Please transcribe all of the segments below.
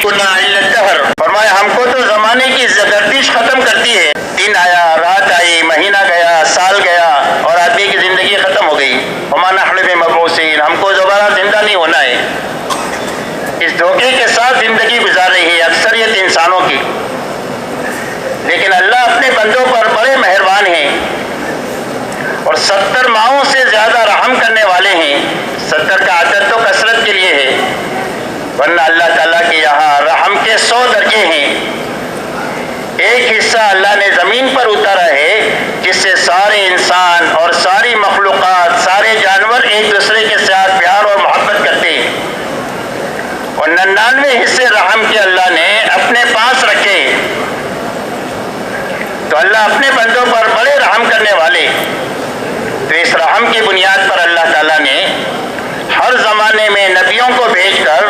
فرمایا ہم کو تو زمانے کی گردش ختم کرتی ہے. دن آیا، رات آئی، مہینہ گیا، سال گیا اور آدمی کی زندگی ختم ہو گئی. وما نحن بمبعوثین، ہم کو دوبارہ زندہ نہیں ہونا ہے. اس دھوکے کے ساتھ زندگی گزار رہی ہے اکثریت انسانوں کی. لیکن اللہ اپنے بندوں پر بڑے مہربان ہیں اور 70 ماہوں سے زیادہ رحم کرنے والے ہیں. 70 کا عدد تو کثرت کے لیے ہے، ورنہ اللہ تعالیٰ کے یہاں رحم کے 100 درجے ہیں. ایک حصہ اللہ نے زمین پر اتارا ہے جس سے سارے انسان اور ساری مخلوقات، سارے جانور ایک دوسرے کے ساتھ پیار اور محبت کرتے ہیں. اور 99 حصے رحم کے اللہ نے اپنے پاس رکھے. تو اللہ اپنے بندوں پر بڑے رحم کرنے والے. تو اس رحم کی بنیاد پر اللہ تعالیٰ نے ہر زمانے میں نبیوں کو بھیج کر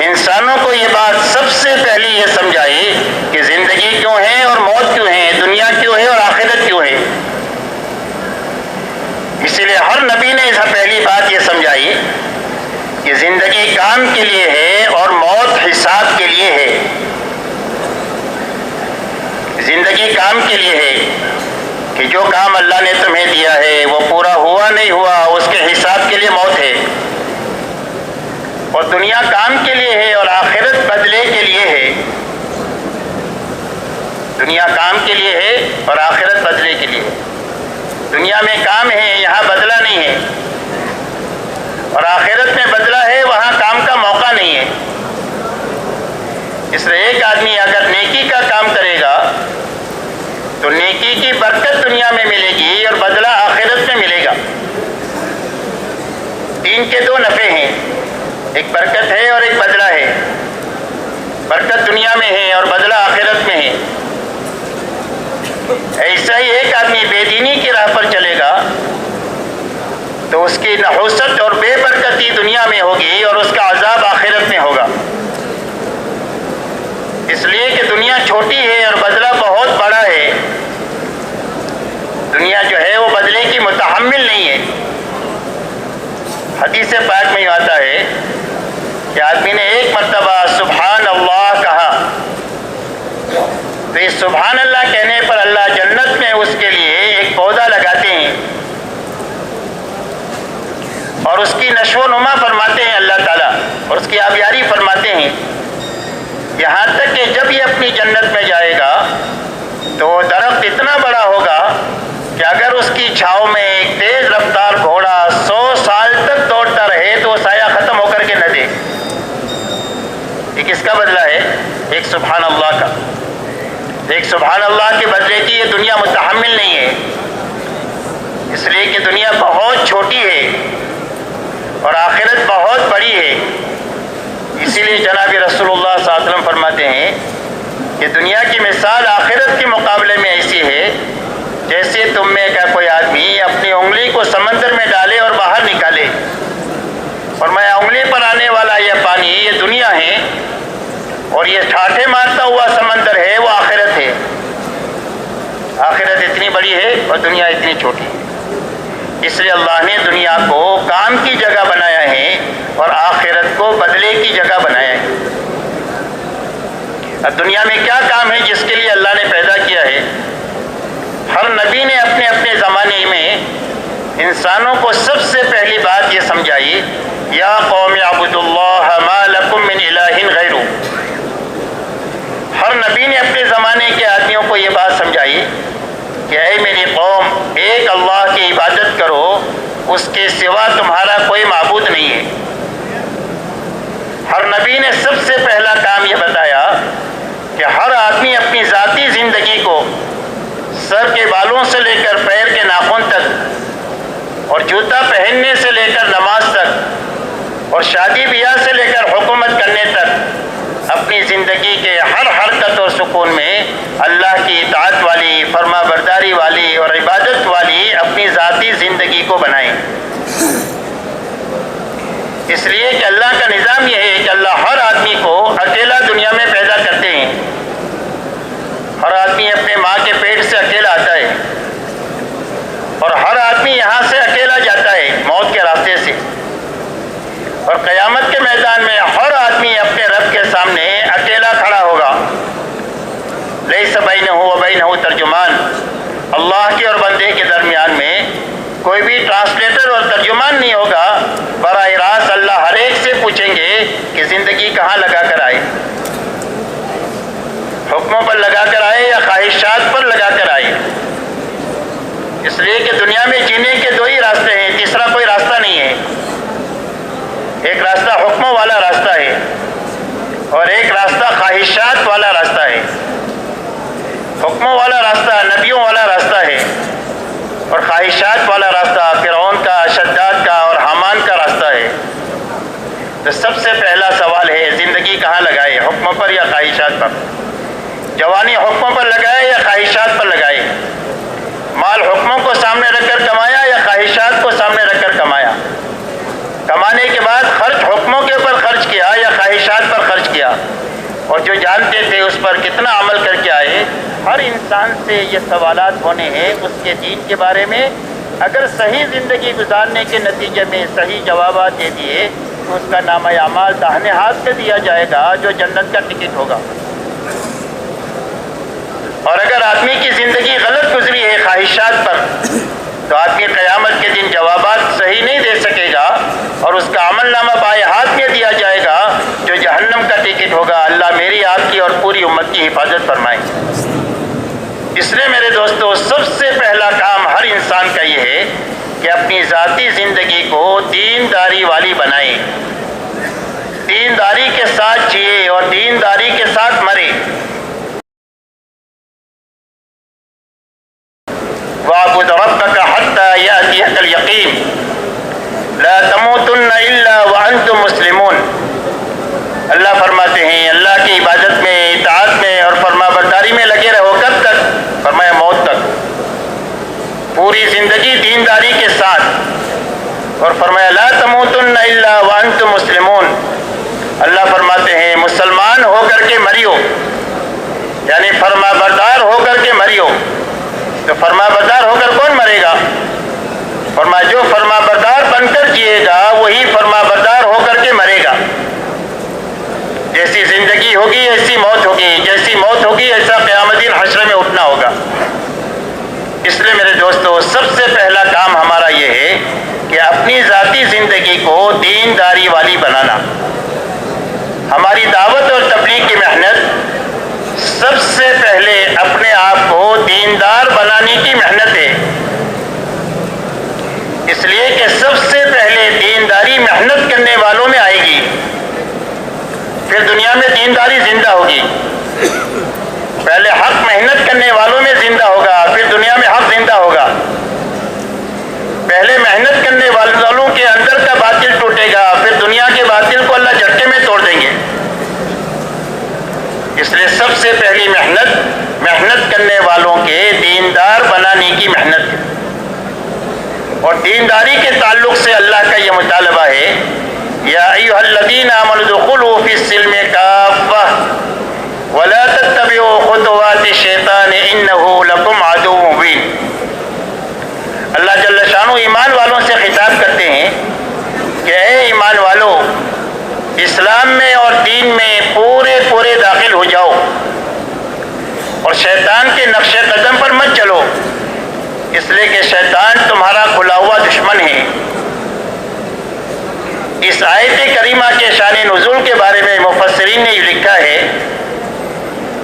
انسانوں کو یہ بات سب سے پہلی یہ سمجھائی کہ زندگی کیوں ہے اور موت کیوں ہے، دنیا کیوں ہے اور آخرت کیوں ہے. اسی لیے ہر نبی نے اس پہلی بات یہ سمجھائی کہ زندگی کام کے لیے ہے اور موت حساب کے لیے ہے. زندگی کام کے لیے ہے کہ جو کام اللہ نے تمہیں دیا ہے وہ پورا ہوا نہیں ہوا، اس کے حساب کے لیے موت ہے. اور دنیا کام کے لیے ہے اور آخرت بدلے کے لیے ہے. دنیا کام کے لیے ہے اور آخرت بدلے کے لیے. دنیا میں کام ہے، یہاں بدلہ نہیں ہے، اور آخرت میں بدلہ ہے، وہاں کام کا موقع نہیں ہے. اس لیے ایک آدمی اگر نیکی کا کام کرے گا تو نیکی کی برکت دنیا میں ملے گی اور بدلہ آخرت میں ملے گا. دین کے 2 نفع ہیں، ایک برکت ہے اور ایک بدلہ ہے. برکت دنیا میں ہے اور بدلہ آخرت میں ہے. ایسا ہی ایک آدمی بے دینی کی راہ پر چلے گا تو اس کی نحوست اور بے برکتی دنیا میں ہوگی اور اس کا عذاب آخرت میں ہوگا. اس لیے کہ دنیا چھوٹی ہے اور بدلہ بہت بڑا ہے. دنیا جو ہے وہ بدلے کی متحمل نہیں ہے. حدیث پاک میں آتا ہے کہ آدمی نے ایک مرتبہ سبحان اللہ کہا تو اس سبحان اللہ کہنے پر اللہ جنت میں اس کے لیے ایک پودا لگاتے ہیں اور اس کی نشو و نما فرماتے ہیں اللہ تعالیٰ، اور اس کی آبیاری فرماتے ہیں. یہاں تک کہ جب یہ اپنی جنت میں جائے گا تو وہ درخت اتنا بڑا ہوگا کہ اگر اس کی چھاؤں میں ایک تیز رفتار گھوڑا 100 سال تک دوڑتا رہے تو وہ سایہ ختم ہو کر کے نہ دے. یہ کس کا بدلہ ہے؟ ایک سبحان اللہ کا. ایک سبحان اللہ کے بدلے کی یہ دنیا متحمل نہیں ہے. اس لیے کہ دنیا بہت چھوٹی ہے اور آخرت بہت بڑی ہے. اسی لیے جناب رسول اللہ صلی اللہ علیہ وسلم فرماتے ہیں کہ دنیا کی مثال آخرت کے مقابلے میں ایسی ہے جیسے تم میں کا کوئی آدمی اپنی انگلی کو سمندر میں ڈالے اور باہر نکالے. اور میں انگلی پر آنے والا یہ پانی یہ دنیا ہے اور یہ ٹھاٹھے مارتا ہوا سمندر ہے وہ آخرت ہے. آخرت اتنی بڑی ہے اور دنیا اتنی چھوٹی ہے. اس لیے اللہ نے دنیا کو کام کی جگہ بنایا ہے اور آخرت کو بدلے کی جگہ بنایا ہے. اب دنیا میں کیا کام ہے جس کے لیے اللہ نے پیدا کیا ہے؟ ہر نبی نے اپنے اپنے زمانے میں انسانوں کو سب سے پہلی بات یہ سمجھائی یا قوم اعبدوا اللہ ما لکم من الہ غیرہ. ہر نبی نے اپنے زمانے کے آدمیوں کو یہ بات سمجھائی کہ اے میری قوم، ایک اللہ کی عبادت کرو، اس کے سوا تمہارا کوئی معبود نہیں ہے. ہر نبی نے سب سے پہلا کام یہ بتایا کہ ہر آدمی اپنی ذاتی زندگی کو سر کے بالوں سے لے کر پیر کے ناخن تک اور جوتا پہننے سے لے کر نماز تک اور شادی بیاہ سے لے کر حکومت کرنے تک اپنی زندگی کے ہر حرکت اور سکون میں اللہ کی اطاعت والی، فرما برداری والی اور عبادت والی اپنی ذاتی زندگی کو بنائیں. اس لیے کہ اللہ کا نظام یہ ہے کہ اللہ ہر آدمی کو اکیلا دنیا میں پیدا کرتے ہیں. ہر آدمی اپنے ماں کے پیٹ سے اکیلا آتا ہے اور ہر آدمی یہاں سے اکیلا جاتا ہے موت کے راستے سے. اور قیامت کے میدان میں ہر آدمی اپنے رب کے سامنے اکیلا اللہ کے اور بندے کے درمیان میں کوئی بھی ٹرانسلیٹر اور ترجمان نہیں ہوگا. براہ راست اللہ ہر ایک سے پوچھیں گے کہ زندگی کہاں لگا کر آئے, حکموں پر لگا کر آئے یا خواہشات پر لگا کر آئے. اس لیے کہ دنیا میں جینے کے دو ہی راستے ہیں, تیسرا کوئی راستہ نہیں ہے. ایک راستہ حکموں والا راستہ ہے اور ایک راستہ خواہشات والا راستہ ہے. حکموں والا راستہ نبیوں والا راستہ ہے اور خواہشات والا راستہ فرعون کا, شداد کا اور حامان کا راستہ ہے. تو سب سے پہلا سوال ہے زندگی کہاں لگائے, حکموں پر یا خواہشات پر؟ جوانی حکموں پر لگائے یا خواہشات پر لگائے؟ مال حکموں کو سامنے رکھ کر کمایا یا خواہشات کو سامنے رکھ کر کمایا؟ کمانے کے بعد خرچ حکموں کے اوپر خرچ کیا یا خواہشات پر خرچ کیا؟ اور جو جانتے تھے اس پر کتنا عمل کر کے آئے؟ ہر انسان سے یہ سوالات ہونے ہیں اس کے دین کے بارے میں. اگر صحیح زندگی گزارنے کے نتیجے میں صحیح جوابات دے دیے تو اس کا نامہ اعمال داہنے ہاتھ سے دیا جائے گا جو جنت کا ٹکٹ ہوگا. اور اگر آدمی کی زندگی غلط گزری ہے خواہشات پر تو آدمی قیامت کے دن جوابات صحیح نہیں دے سکے گا اور اس کا عمل نامہ بائیں ہاتھ میں دیا جائے گا جو جہنم کا ٹکٹ ہوگا. اللہ میری, آپ کی اور پوری امت کی حفاظت فرمائے. اس لیے میرے دوستو سب سے پہلا کام ہر انسان کا یہ ہے کہ اپنی ذاتی زندگی کو دینداری والی بنائے, دینداری کے ساتھ جیے اور دینداری کے ساتھ مرے. وَاعْبُدْ رَبَّكَ حَتَّى يَأْتِيَكَ الْيَقِينُ لَا تَمُوتُنَّ إِلَّا وَأَنْتُمْ مُسْلِمُونَ. اللہ فرماتے ہیں اللہ کی عبادت میں, اطاعت میں اور فرما برداری میں لگے رہو. کب تک؟ فرمایا موت تک. پوری زندگی دینداری کے ساتھ. اور فرمایا لا تموتن الا وانتم مسلمون. اللہ فرماتے ہیں مسلمان ہو کر کے مریو, یعنی فرما بردار ہو کر کے مریو. تو فرما بردار ہو کر کون مرے گا؟ فرمایا جو فرما بردار بن کر جیے گا وہی فرما بردار ہو کر کے مرے گا. جیسی زندگی ہوگی ایسی موت ہوگی, جیسی موت ہوگی ایسا قیامت دن حشر میں اٹھنا ہوگا. اس لیے میرے دوستو سب سے پہلا کام ہمارا یہ ہے کہ اپنی ذاتی زندگی کو دینداری والی بنانا. ہماری دعوت اور تبلیغ کی محنت سب سے پہلے اپنے آپ کو دیندار بنانے کی محنت ہے. اس لیے کہ سب سے پہلے دینداری محنت کرنے والوں میں آئے گی, پھر دنیا میں دینداری زندہ ہوگی. پہلے حق محنت کرنے والوں میں زندہ ہوگا, پھر دنیا میں حق زندہ ہوگا. پہلے محنت کرنے والوں کے اندر کا باطل ٹوٹے گا, پھر دنیا کے باطل کو اللہ جھٹکے میں توڑ دیں گے. اس لیے سب سے پہلی محنت کرنے والوں کے دیندار بنانے کی محنت ہے. اور دینداری کے تعلق سے اللہ کا یہ مطالبہ ہے یا ایھا الذین آمنوا ادخلوا فی السلم کافۃ ولا تتبعوا خطوات الشیطان انہ لکم عدو مبین. اللہ جل شانہ ایمان والوں سے خطاب کرتے ہیں کہ اے ایمان والو, اسلام میں اور دین میں پورے داخل ہو جاؤ اور شیطان کے نقش قدم پر مت چلو, اس لیے کہ شیطان تمہارا کھلا ہوا دشمن ہے. اس آیت کریمہ کے شان نزول کے بارے میں مفسرین نے یہ لکھا ہے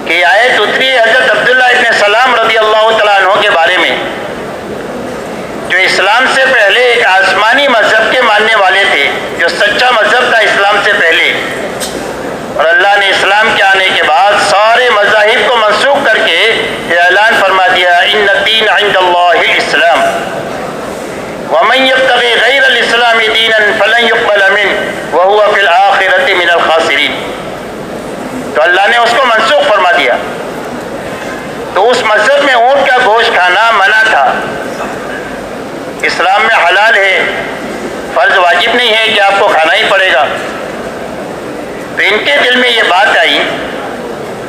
کہ یہ آیت اتری حضرت عبداللہ ابن سلام رضی اللہ تعالیٰ عنہ کے بارے میں, جو اسلام سے پہلے ایک آسمانی مذہب کے ماننے والے تھے, جو سچا مذہب تھا اسلام سے پہلے. اور اللہ نے اسلام کے آنے کے بعد سارے مذاہب کو منسوخ کر کے یہ اعلان فرما دیا ان الدین عند اللہ الاسلام ومن یبتغی غیر الاسلام دینا فلن یقبل منہ وہو فی الآخرۃ من الخاسرین. تو اللہ نے اس کو منسوخ فرما دیا. تو اس مذہب میں اونٹ کا گوشت کھانا منع تھا. اسلام میں حلال ہے, فرض واجب نہیں ہے کہ آپ کو کھانا ہی پڑے گا. تو ان کے دل میں یہ بات آئی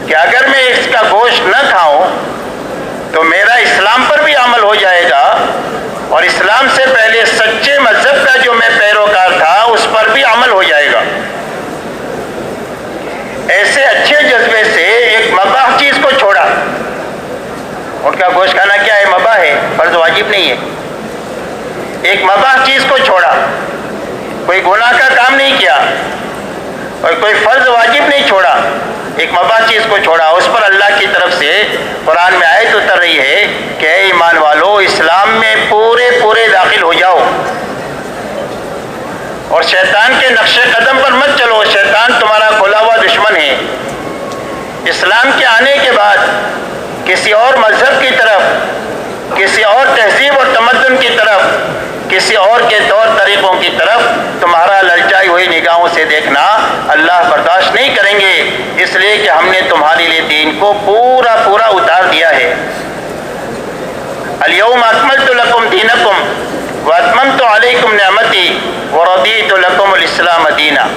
کہ اگر میں اس کا گوشت نہ کھاؤں تو میرا اسلام پر بھی عمل ہو جائے گا اور اسلام سے پہلے سچے مذہب کا جو میں پیروکار تھا اس پر بھی عمل ہو جائے گا. ایسے اچھے جذبے سے ایک مباح چیز کو چھوڑا. ان کا گوشت کھانا کیا ہے؟ مباح ہے. ایک مباح چیز کو چھوڑا، کوئی گناہ کا کام نہیں کیا اور کوئی فرض واجب نہیں چھوڑا، ایک مباح چیز کو چھوڑا، اس پر اللہ کی طرف سے قرآن میں آیت اتر رہی ہے کہ اے ایمان والو اسلام میں پورے داخل ہو جاؤ اور شیطان کے نقش قدم پر مت چلو، شیطان تمہارا کھلا ہوا دشمن ہے۔ اسلام کے آنے کے بعد کسی اور مذہب کی طرف، کسی اور تہذیب اور تمدن کی طرف، کسی اور کے طور طریقوں کی طرف تمہارا للچائی ہوئی نگاہوں سے دیکھنا اللہ برداشت نہیں کریں گے، اس لیے کہ ہم نے تمہارے لیے دین کو پورا اتار دیا ہے۔ الیوم اکملت لکم دینکم واتممت علیکم نعمتی ورضیت لکم الاسلام دینا،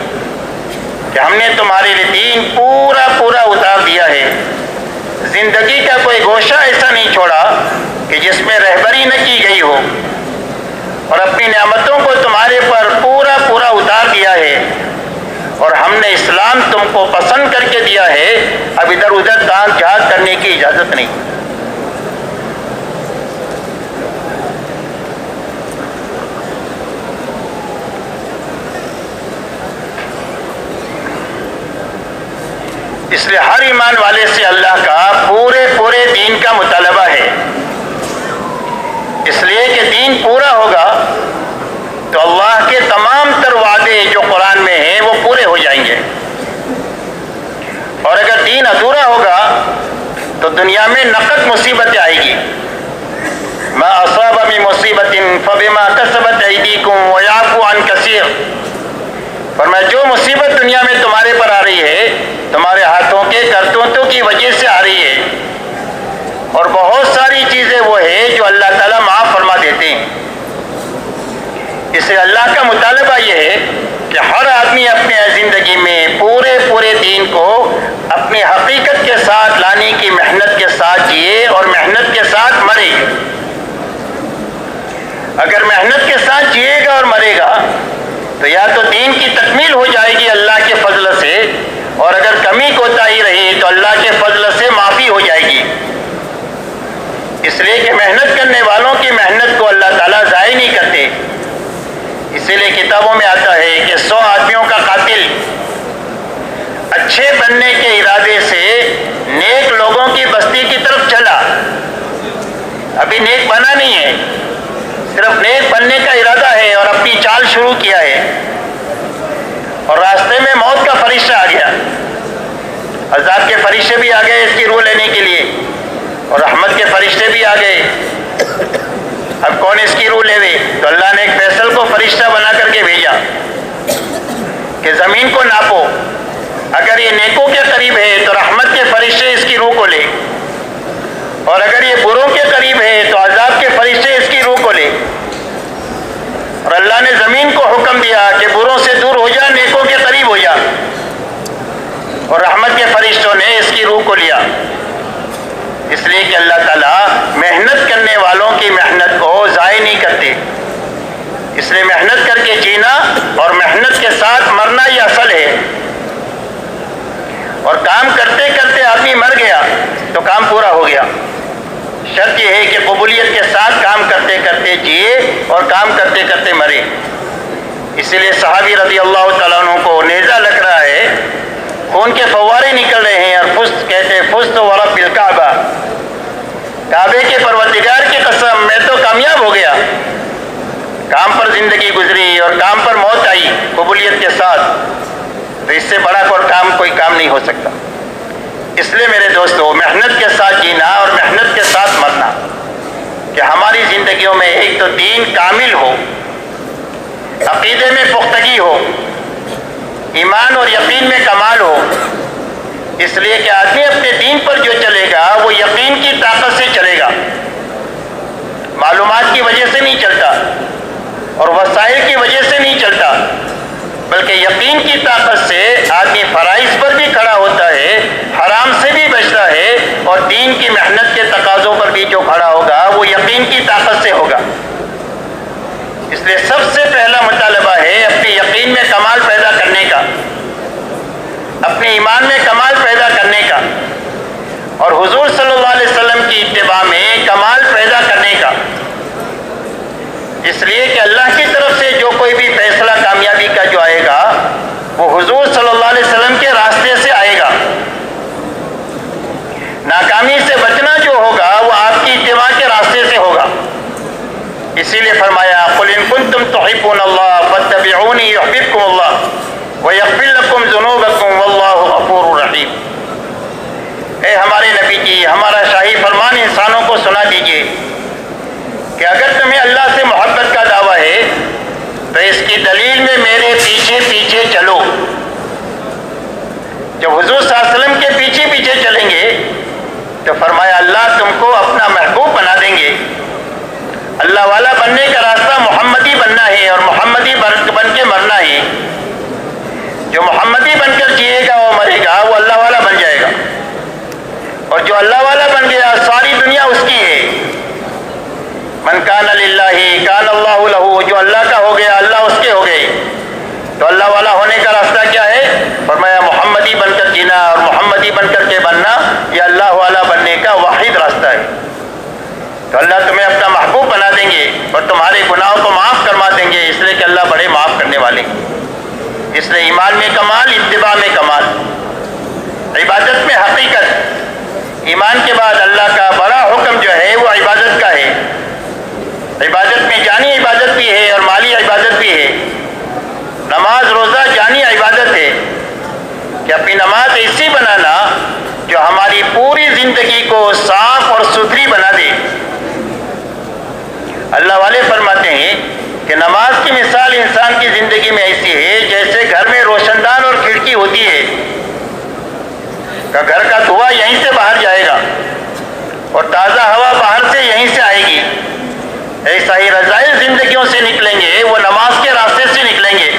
کہ ہم نے تمہارے لیے دین پورا اتار دیا ہے۔ زندگی کا کوئی گوشہ ایسا نہیں چھوڑا کہ جس میں رہبری نہ کی گئی ہو، اور اپنی نعمتوں کو تمہارے پر پورا اتار دیا ہے، اور ہم نے اسلام تم کو پسند کر کے دیا ہے، اب ادھر ادھر تاک جھانک کرنے کی اجازت نہیں۔ اس لیے ہر ایمان والے سے اللہ کا پورے دین کا مطالبہ ہے، اس لیے کہ دین پورا ہوگا تو اللہ کے تمام تر وعدے جو قرآن میں ہیں وہ پورے ہو جائیں گے، اور اگر دین ادھورا ہوگا تو دنیا میں نقد مصیبتیں آئے گی۔ ما اصاب من مصیبت فبما کسبت ایدیکم ویعفو عن کثیر، فرمایا جو مصیبت دنیا میں تمہارے پر آ رہی ہے تمہارے ہاتھوں کے کرتوتوں کی وجہ سے آ رہی ہے، اور بہت ساری چیزیں وہ ہے جو اللہ تعالیٰ معاف فرما دیتے ہیں۔ اس سے اللہ کا مطالبہ یہ ہے کہ ہر آدمی اپنے زندگی میں پورے دین کو اپنی حقیقت کے ساتھ لانے کی محنت کے ساتھ جیے اور محنت کے ساتھ مرے۔ اگر محنت کے ساتھ جیے گا اور مرے گا تو یا تو دین کی تکمیل ہو جائے گی اللہ کے فضل سے، اور اگر کمی کوتاہی رہی تو اللہ کے فضل سے معافی ہو جائے گی۔ اس لیے کہ محنت کرنے والوں کی محنت کو اللہ تعالیٰ ضائع نہیں کرتے۔ اسی لیے کتابوں میں آتا ہے کہ 100 آدمیوں کا قاتل اچھے بننے کے ارادے سے نیک لوگوں کی بستی کی طرف چلا، ابھی نیک بنا نہیں ہے، صرف نیک بننے کا ارادہ ہے اور اپنی چال شروع کیا ہے، اور راستے میں موت کا فرشتہ آ گیا، عذاب کے فرشتے بھی آ گئے اس کی روح لینے کے لیے، اور رحمت کے فرشتے بھی آ گئے۔ اب کون اس کی روح لے لے؟ تو اللہ نے ایک فیصل کو فرشتہ بنا کر کے بھیجا کہ زمین کو ناپو، اگر یہ نیکوں کے قریب ہے تو رحمت کے فرشتے اس کی روح کو لے، اور اگر یہ بروں کے قریب ہے تو عذاب کے فرشتے اس کی روح کو لے۔ اور اللہ نے زمین کو حکم دیا کہ بروں سے دور ہو جا، نیکوں کے قریب ہو جا، اور رحمت کے فرشتوں نے اس کی روح کو لیا۔ اس لیے کہ اللہ تعالیٰ محنت کرنے والوں کی محنت کو ضائع نہیں کرتے، اس لیے محنت کر کے جینا اور محنت کے ساتھ مرنا یہ اصل ہے۔ اور کام کرتے کرتے آدمی مر گیا تو کام پورا ہو گیا۔ شرط یہ ہے کہ قبولیت کے ساتھ کام کرتے کرتے جیے اور کام کرتے کرتے مرے۔ اسی لیے صحابی رضی اللہ تعالیٰ عنہ کو نیزہ لگ رہا ہے، خون کے فوارے نکل رہے ہیں، اور فزت کہتے فزت ورب الکعبہ، کعبے کے پروردگار کی قسم میں تو کامیاب ہو گیا۔ کام پر زندگی گزری اور کام پر موت آئی قبولیت کے ساتھ، تو اس سے بڑا کوئی کام نہیں ہو سکتا۔ اس لیے میرے دوستو محنت کے ساتھ جینا اور محنت کے ساتھ مرنا، کہ ہماری زندگیوں میں ایک تو دین کامل ہو، عقیدے میں پختگی ہو، ایمان اور یقین میں کمال ہو۔ اس لیے کہ آدمی اپنے دین پر جو چلے گا وہ یقین کی طاقت سے چلے گا، معلومات کی وجہ سے نہیں چلتا اور وسائل کی وجہ سے نہیں چلتا، بلکہ یقین کی طاقت سے آدمی فرائض پر بھی کھڑا ہوتا ہے، حرام سے بھی بچتا ہے، اور دین کی محنت کے تقاضوں پر بھی جو کھڑا ہوگا وہ یقین کی طاقت سے ہوگا۔ اس لیے سب سے پہلا مطالبہ ہے اپنے یقین میں کمال پیدا کرنے کا، اپنے ایمان میں کمال پیدا کرنے کا، اور حضور صلی اللہ علیہ وسلم کی اتباع میں کمال پیدا کرنے کا۔ اس لیے کہ اللہ کی طرف سے جو کوئی بھی فیصلہ کامیابی کا جو آئے گا وہ حضور صلی اللہ علیہ وسلم کے راستے سے آئے گا. ناکامی سے بچنا جو ہوگا وہ آپ کی اتباع کے راستے سے ہوگا. اسی لیے فرمایا قل ان کنتم تحبون اللہ فاتبعونی یحببکم اللہ ویغفر لکم ذنوبکم واللہ غفور رحیم. اے ہمارے نبی جی، ہمارا شاہی فرمان انسانوں کو سنا دیجئے کہ اگر تمہیں اللہ سے محبت کا دعویٰ ہے تو اس کی دلیل میں میرے پیچھے پیچھے چلو. جب حضور صلی اللہ علیہ وسلم کے پیچھے پیچھے چلیں گے تو فرمایا اللہ تم کو اپنا محبوب بنا دیں گے. اللہ والا بننے کا راستہ محمدی بننا ہے اور محمدی بن کے مرنا ہے. جو محمدی بن کر جیے گا وہ مرے گا، وہ اللہ والا بن جائے گا. اور جو اللہ والا بن گیا ساری دنیا اس کی ہے. من کان للہ کان اللہ لہ، جو اللہ کا ہو گیا اللہ اس کے ہو گئے. تو اللہ والا ہونے کا راستہ کیا ہے؟ فرمایا محمدی بن کر جینا اور محمدی بن کر کے بننا یہ اللہ والا بننے کا واحد راستہ ہے. تو اللہ تمہیں اپنا محبوب بنا دیں گے اور تمہارے گناہوں کو معاف کروا دیں گے، اس لیے کہ اللہ بڑے معاف کرنے والے ہیں. اس لیے ایمان میں کمال، اتباع میں کمال، عبادت میں حقیقت. ایمان کے بعد اللہ کا بڑا حکم جو ہے وہ عبادت کا ہے. عبادت میں جانی عبادت بھی ہے اور مالی عبادت بھی ہے. نماز روزہ جانی عبادت ہے کہ اپنی نماز ایسی بنانا جو ہماری پوری زندگی کو صاف اور ستھری بنا دے. اللہ والے فرماتے ہیں کہ نماز کی مثال انسان کی زندگی میں ایسی ہے جیسے گھر میں روشن دان اور کھڑکی ہوتی ہے کہ گھر کا دھواں یہیں سے باہر جائے گا اور تازہ ہوا باہر سے یہیں سے آئے گی. ایسا ہی رذائل زندگیوں سے نکلیں گے وہ نماز کے راستے سے نکلیں گے،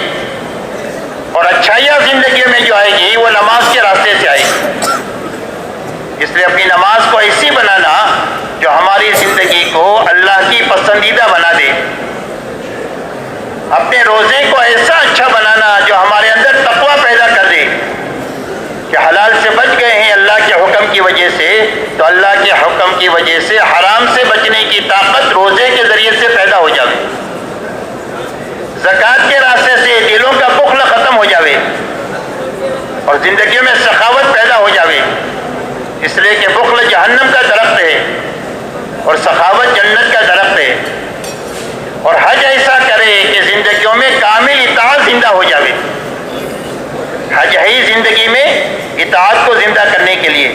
اور اچھائیاں زندگی میں جو آئے گی وہ نماز کے راستے سے آئے گی. اس لیے اپنی نماز کو ایسی بنانا جو ہماری زندگی کو اللہ کی پسندیدہ بنا دے. اپنے روزے کو ایسا اچھا بنانا جو ہمارے اندر تقویٰ پیدا کر دے کہ حلال سے بچ گئے ہیں اللہ کے حکم کی وجہ سے، تو اللہ کے حکم کی وجہ سے حرام سے بچنے کی طاقت روزے کے ذریعے سے پیدا ہو جاوے. زکوٰۃ کے راستے سے دلوں کا بخل ختم ہو جاوے اور زندگیوں میں سخاوت پیدا ہو جاوے. اس لیے کہ بخل جہنم کا درخت ہے اور سخاوت جنت کا درخت ہے. اور حج ایسا کرے کہ زندگیوں میں کامل اطاعت زندہ ہو جاوے. حج ہے ہی زندگی میں اطاعت کو زندہ کرنے کے لیے.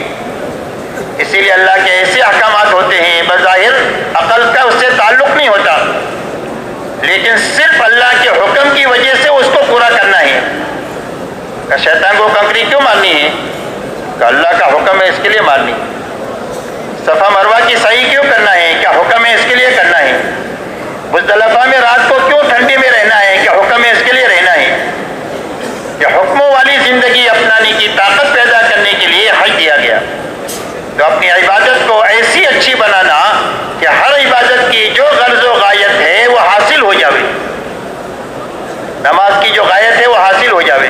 اسی لیے اللہ کے ایسے احکامات ہوتے ہیں بظاہر عقل کا اس سے تعلق نہیں ہوتا، لیکن صرف اللہ کے حکم کی وجہ سے اس کو پورا کرنا ہے. کہ شیطان کو کنکری کیوں مارنی ہے؟ کہ اللہ کا حکم ہے اس کے لیے مارنی. صفا مروہ کی سعی کیوں کرنا ہے؟ کیا حکم ہے اس کے لیے کرنا ہے. مزدلفہ میں رات کو کیوں ٹھنڈی میں رہنا ہے؟ کیا حکم ہے اس کے لیے رہنا ہے. کہ حکموں والی زندگی اپنانے کی طاقت پیدا کرنے کے لیے حج دیا گیا. تو اپنی عبادت کو ایسی اچھی بنانا کہ ہر عبادت کی جو غرض و غایت ہے وہ حاصل ہو جاوے. نماز کی جو غایت ہے وہ حاصل ہو جاوے،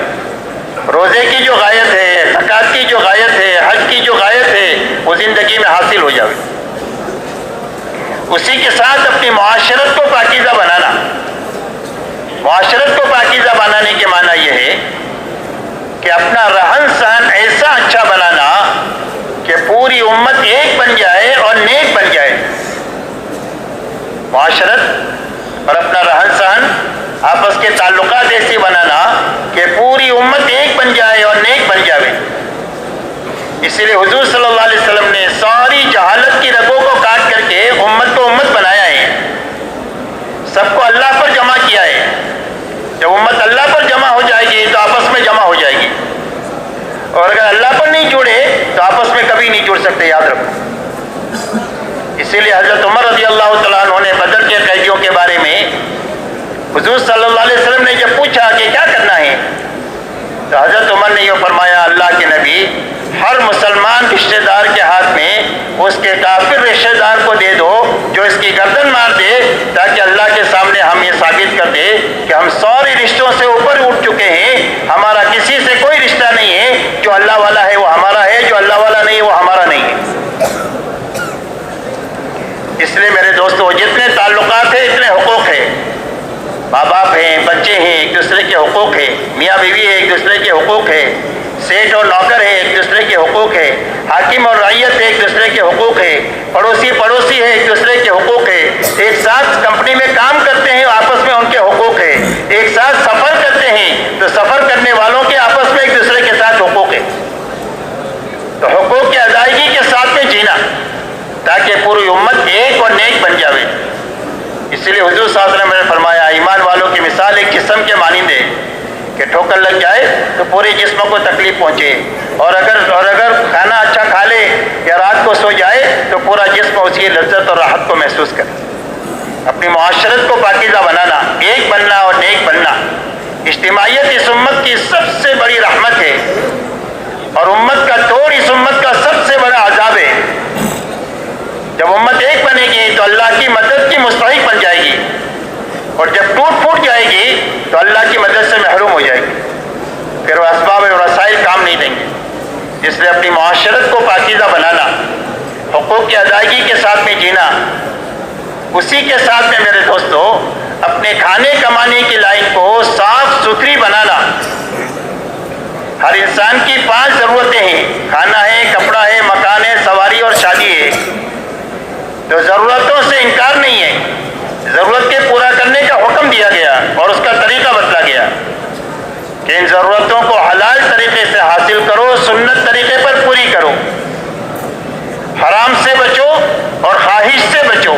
روزے کی جو غایت ہے، زکوٰۃ کی جو غایت ہے، حج کی جو غایت ہے وہ زندگی میں حاصل ہو جاوے. اسی کے ساتھ اپنی معاشرت کو پاکیزہ بنانا. معاشرت کو پاکیزہ بنانے کے معنی یہ ہے کہ اپنا رہن سہن ایسا اچھا بنانا کہ پوری امت ایک بن جائے اور نیک بن جائے. معاشرت اور اپنا رہن سہن آپس کے تعلقات ایسی بنانا کہ پوری امت ایک بن جائے اور نیک بن جائے. اسی لیے حضور صلی اللہ علیہ وسلم نے ساری جہالت کی رگوں کو کاٹ کر کے امت کو امت بنایا ہے، سب کو اللہ پر جمع کیا ہے. جب امت اللہ پر جمع ہو جائے گی تو آپس میں جمع ہو جائے گی، اور اگر اللہ پر نہیں جڑے تو آپس میں کبھی نہیں جڑ سکتے، یاد رکھو. اسی لیے حضرت عمر رضی اللہ تعالیٰ عنہ نے بدر کے قیدیوں کے بارے میں حضور صلی اللہ علیہ وسلم نے جب پوچھا کہ کیا کرنا ہے تو حضرت عمر نے یہ فرمایا اللہ کے نبی ہر مسلمان رشتہ دار کے ہاتھ میں اس کے کافر رشتہ دار کو دے دو جو اس کی گردن مار دے، تاکہ اللہ کے سامنے ہم یہ ثابت کر دے کہ ہم سارے رشتوں سے اوپر اٹھ چکے ہیں، ہمارا کسی سے کوئی رشتہ نہیں ہے. جو اللہ والا ہے وہ ہمارا ہے، جو اللہ والا نہیں ہے وہ ہمارا نہیں ہے. اس لیے میرے دوستو جتنے تعلقات ہیں اتنے حقوق ہیں. ماں باپ ہیں، بچے ہیں، ایک دوسرے کے حقوق ہے، میاں بیوی ہے، ایک دوسرے کے حقوق ہے، سیٹ اور نوکر ہے، ایک دوسرے کے حقوق ہے، حاکم اور رعیت ہے، ایک دوسرے کے حقوق ہے، پڑوسی ہے، ایک دوسرے کے حقوق ہے، ایک ساتھ کمپنی میں کام کرتے ہیں، آپس میں ان کے حقوق ہے، ایک ساتھ سفر کرتے ہیں تو سفر کرنے والوں کے آپس میں ایک دوسرے کے ساتھ حقوق ہے۔ تو حقوق کی ادائیگی کے ساتھ میں جینا تاکہ پوری امت ایک اور نیک بن جاوے۔ اس لیے حضور صلی اللہ علیہ وسلم نے فرمایا ایمان والوں کی مثال ایک جسم کے مانند ہے کہ ٹھوکر لگ جائے تو پورے جسم کو تکلیف پہنچے، اور اگر کھانا اچھا کھا لے یا رات کو سو جائے تو پورا جسم اس کی لذت اور راحت کو محسوس کرے۔ اپنی معاشرت کو پاکیزہ بنانا، ایک بننا اور نیک بننا، اجتماعیت اس امت کی سب سے بڑی رحمت ہے، اور امت کا توڑ اس امت کا سب سے بڑا عذاب ہے۔ جب امت ایک بنے گی تو اللہ کی مدد کی مستحق بن جائے گی، اور جب ٹوٹ پھوٹ جائے گی تو اللہ کی مدد سے محروم ہو جائے گی، پھر وہ اسباب اور وسائل کام نہیں دیں گے۔ اس لیے اپنی معاشرت کو پاکیزہ بنانا، حقوق کی ادائیگی کے ساتھ میں جینا، اسی کے ساتھ میں میرے دوستو اپنے کھانے کمانے کی لائن کو صاف ستھری بنانا۔ ہر انسان کی 5 ضرورتیں ہیں، کھانا ہے، کپڑا ہے، مکان ہے، سواری اور شادی ہے۔ تو ضرورتوں سے انکار نہیں ہے، ضرورت کے پورا کرنے کا حکم دیا گیا اور اس کا طریقہ بتلا گیا کہ ان ضرورتوں کو حلال طریقے سے حاصل کرو، سنت طریقے پر پوری کرو، حرام سے بچو اور خواہش سے بچو۔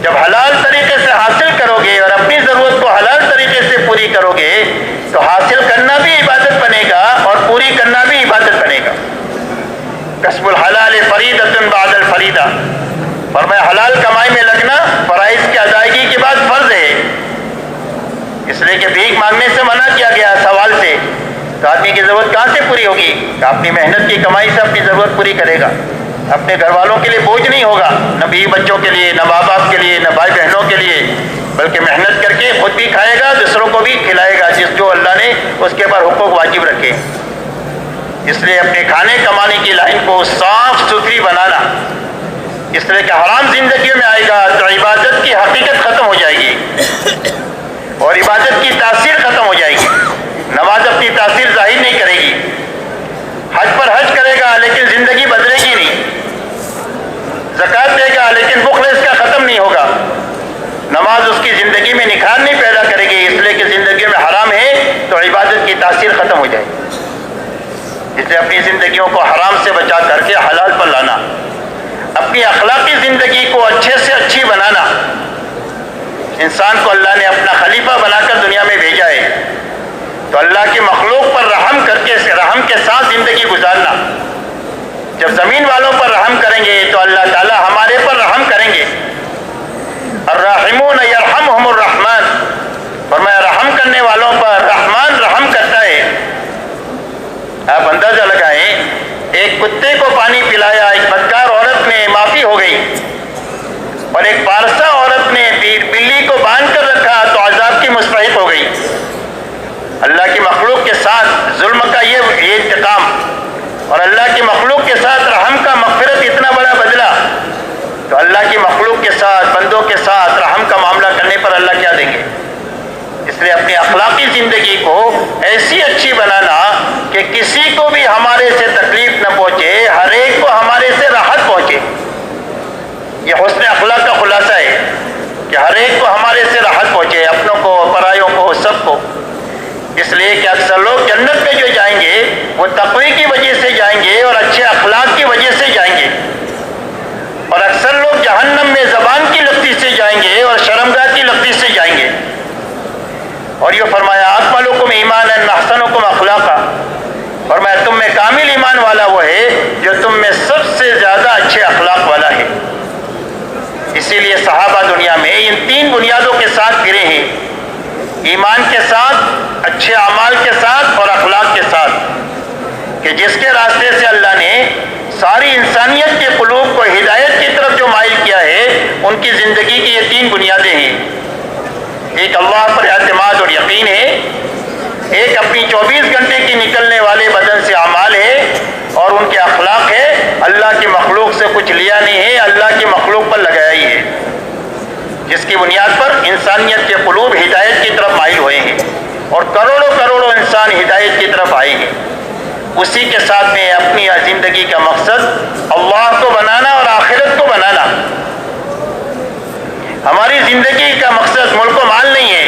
جب حلال طریقے سے حاصل کرو گے اور اپنی ضرورت کو حلال طریقے سے پوری کرو گے تو حاصل کرنا بھی عبادت بنے گا اور پوری کرنا بھی عبادت بنے گا۔ کسب الحلال فریضۃ بعد الفریضہ، فرمایا حلال کمائی میں لگنا فرائض کی ادائیگی کے بعد فرض ہے۔ اس لیے کہ بھیک مانگنے سے منع کیا گیا، سوال سے، تو آدمی کی ضرورت کہاں سے پوری ہوگی؟ کہ اپنی محنت کی کمائی سے اپنی ضرورت پوری کرے گا، اپنے گھر والوں کے لیے بوجھ نہیں ہوگا، نہ بیوی بچوں کے لیے، نہ ماں باپ کے لیے، نہ بھائی بہنوں کے لیے، بلکہ محنت کر کے خود بھی کھائے گا، دوسروں کو بھی کھلائے گا، جو اللہ نے اس کے اوپر حقوق واجب رکھے۔ اس لیے اپنے کھانے کمانے کی لائن کو صاف ستھری بنانا، اس طرح کہ حرام زندگیوں میں آئے گا تو عبادت کی حقیقت ختم ہو جائے گی اور عبادت کی تاثیر ختم ہو جائے گی۔ نماز اپنی تاثیر ظاہر نہیں کرے گی، حج پر حج کرے گا لیکن زندگی بدلے گی نہیں، زکوٰۃ دے گا لیکن بخل اس کا ختم نہیں ہوگا، نماز اس کی زندگی میں نکھار نہیں پیدا کرے گی، اس لیے کہ زندگی میں حرام ہے تو عبادت کی تاثیر ختم ہو جائے گی۔ اس لیے اپنی زندگیوں کو حرام سے بچا کر کے حلال پر لانا، اپنی اخلاقی زندگی کو اچھے سے اچھی بنانا۔ انسان کو اللہ نے اپنا خلیفہ بنا کر دنیا میں بھیجا ہے تو اللہ کی مخلوق پر رحم کے ساتھ زندگی گزارنا۔ جب زمین والوں پر رحم کریں گے تو اللہ تعالی ہمارے پر رحم کریں گے۔ الراحمون یرحمہم الرحمن، فرمایا رحم کرنے والوں پر رحمان رحم کرتا ہے۔ آپ اندازہ لگائیں، ایک کتے کو پانی پلایا، ایک بدکار عورت نے معافی ہو گئی، اور ایک پارسا عورت نے بلی کو باندھ کر رکھا تو عذاب کی مستحق ہو گئی۔ اللہ کی مخلوق کے ساتھ ظلم کا یہ انتقام اور اللہ کی مخلوق کے ساتھ رحم کا مغفرت اتنا بڑا بدلہ، تو اللہ کی مخلوق کے ساتھ، بندوں کے ساتھ رحم کا معاملہ کرنے پر اللہ کیا دیں گے؟ اس لیے اپنی اخلاقی زندگی کو ایسی اچھی بنانا کہ کسی کو بھی ہمارے سے تکلیف نہ پہنچے، ہر ایک کو ہمارے سے راحت پہنچے۔ یہ حسن اخلاق کا خلاصہ ہے کہ ہر ایک کو ہمارے سے راحت پہنچے، اپنوں کو، پرایوں کو، سب کو۔ اس لیے کہ اکثر لوگ جنت میں جو جائیں گے وہ تقوی کی وجہ سے جائیں گے اور اچھے اخلاق کی وجہ سے جائیں گے، اور اکثر لوگ جہنم میں زبان کی لفظی سے جائیں گے اور شرمگاہ کی لفظی سے جائیں گے۔ اور یہ فرمایا اکملکم ایمانا احسنکم اخلاقا، فرمایا تم میں کامل ایمان والا وہ ہے جو تم میں سب سے زیادہ اچھے اخلاق والا ہے۔ اسی لیے صحابہ دنیا میں ان 3 بنیادوں کے ساتھ پھرے ہیں، ایمان کے ساتھ، اچھے اعمال کے ساتھ اور اخلاق کے ساتھ، کہ جس کے راستے سے اللہ نے ساری انسانیت کے قلوب کو ہدایت کی طرف جو مائل کیا ہے، ان کی زندگی کی یہ 3 بنیادیں ہیں۔ ایک اللہ پر اعتماد اور یقین ہے، ایک اپنی 24 گھنٹے کی نکلنے والے بدن سے اعمال ہے، اور ان کے اخلاق ہے اللہ کی مخلوق سے کچھ لیا نہیں ہے، اللہ کی مخلوق پر لگایا ہی ہے۔ جس کی بنیاد پر انسانیت کے قلوب ہدایت کی طرف مائل ہوئے ہیں اور کروڑوں کروڑوں انسان ہدایت کی طرف آئے ہیں، اسی کے ساتھ میں اپنی زندگی کا مقصد اللہ کو بنانا اور آخرت کو بنانا۔ ہماری زندگی کا مقصد ملک و مال نہیں ہے۔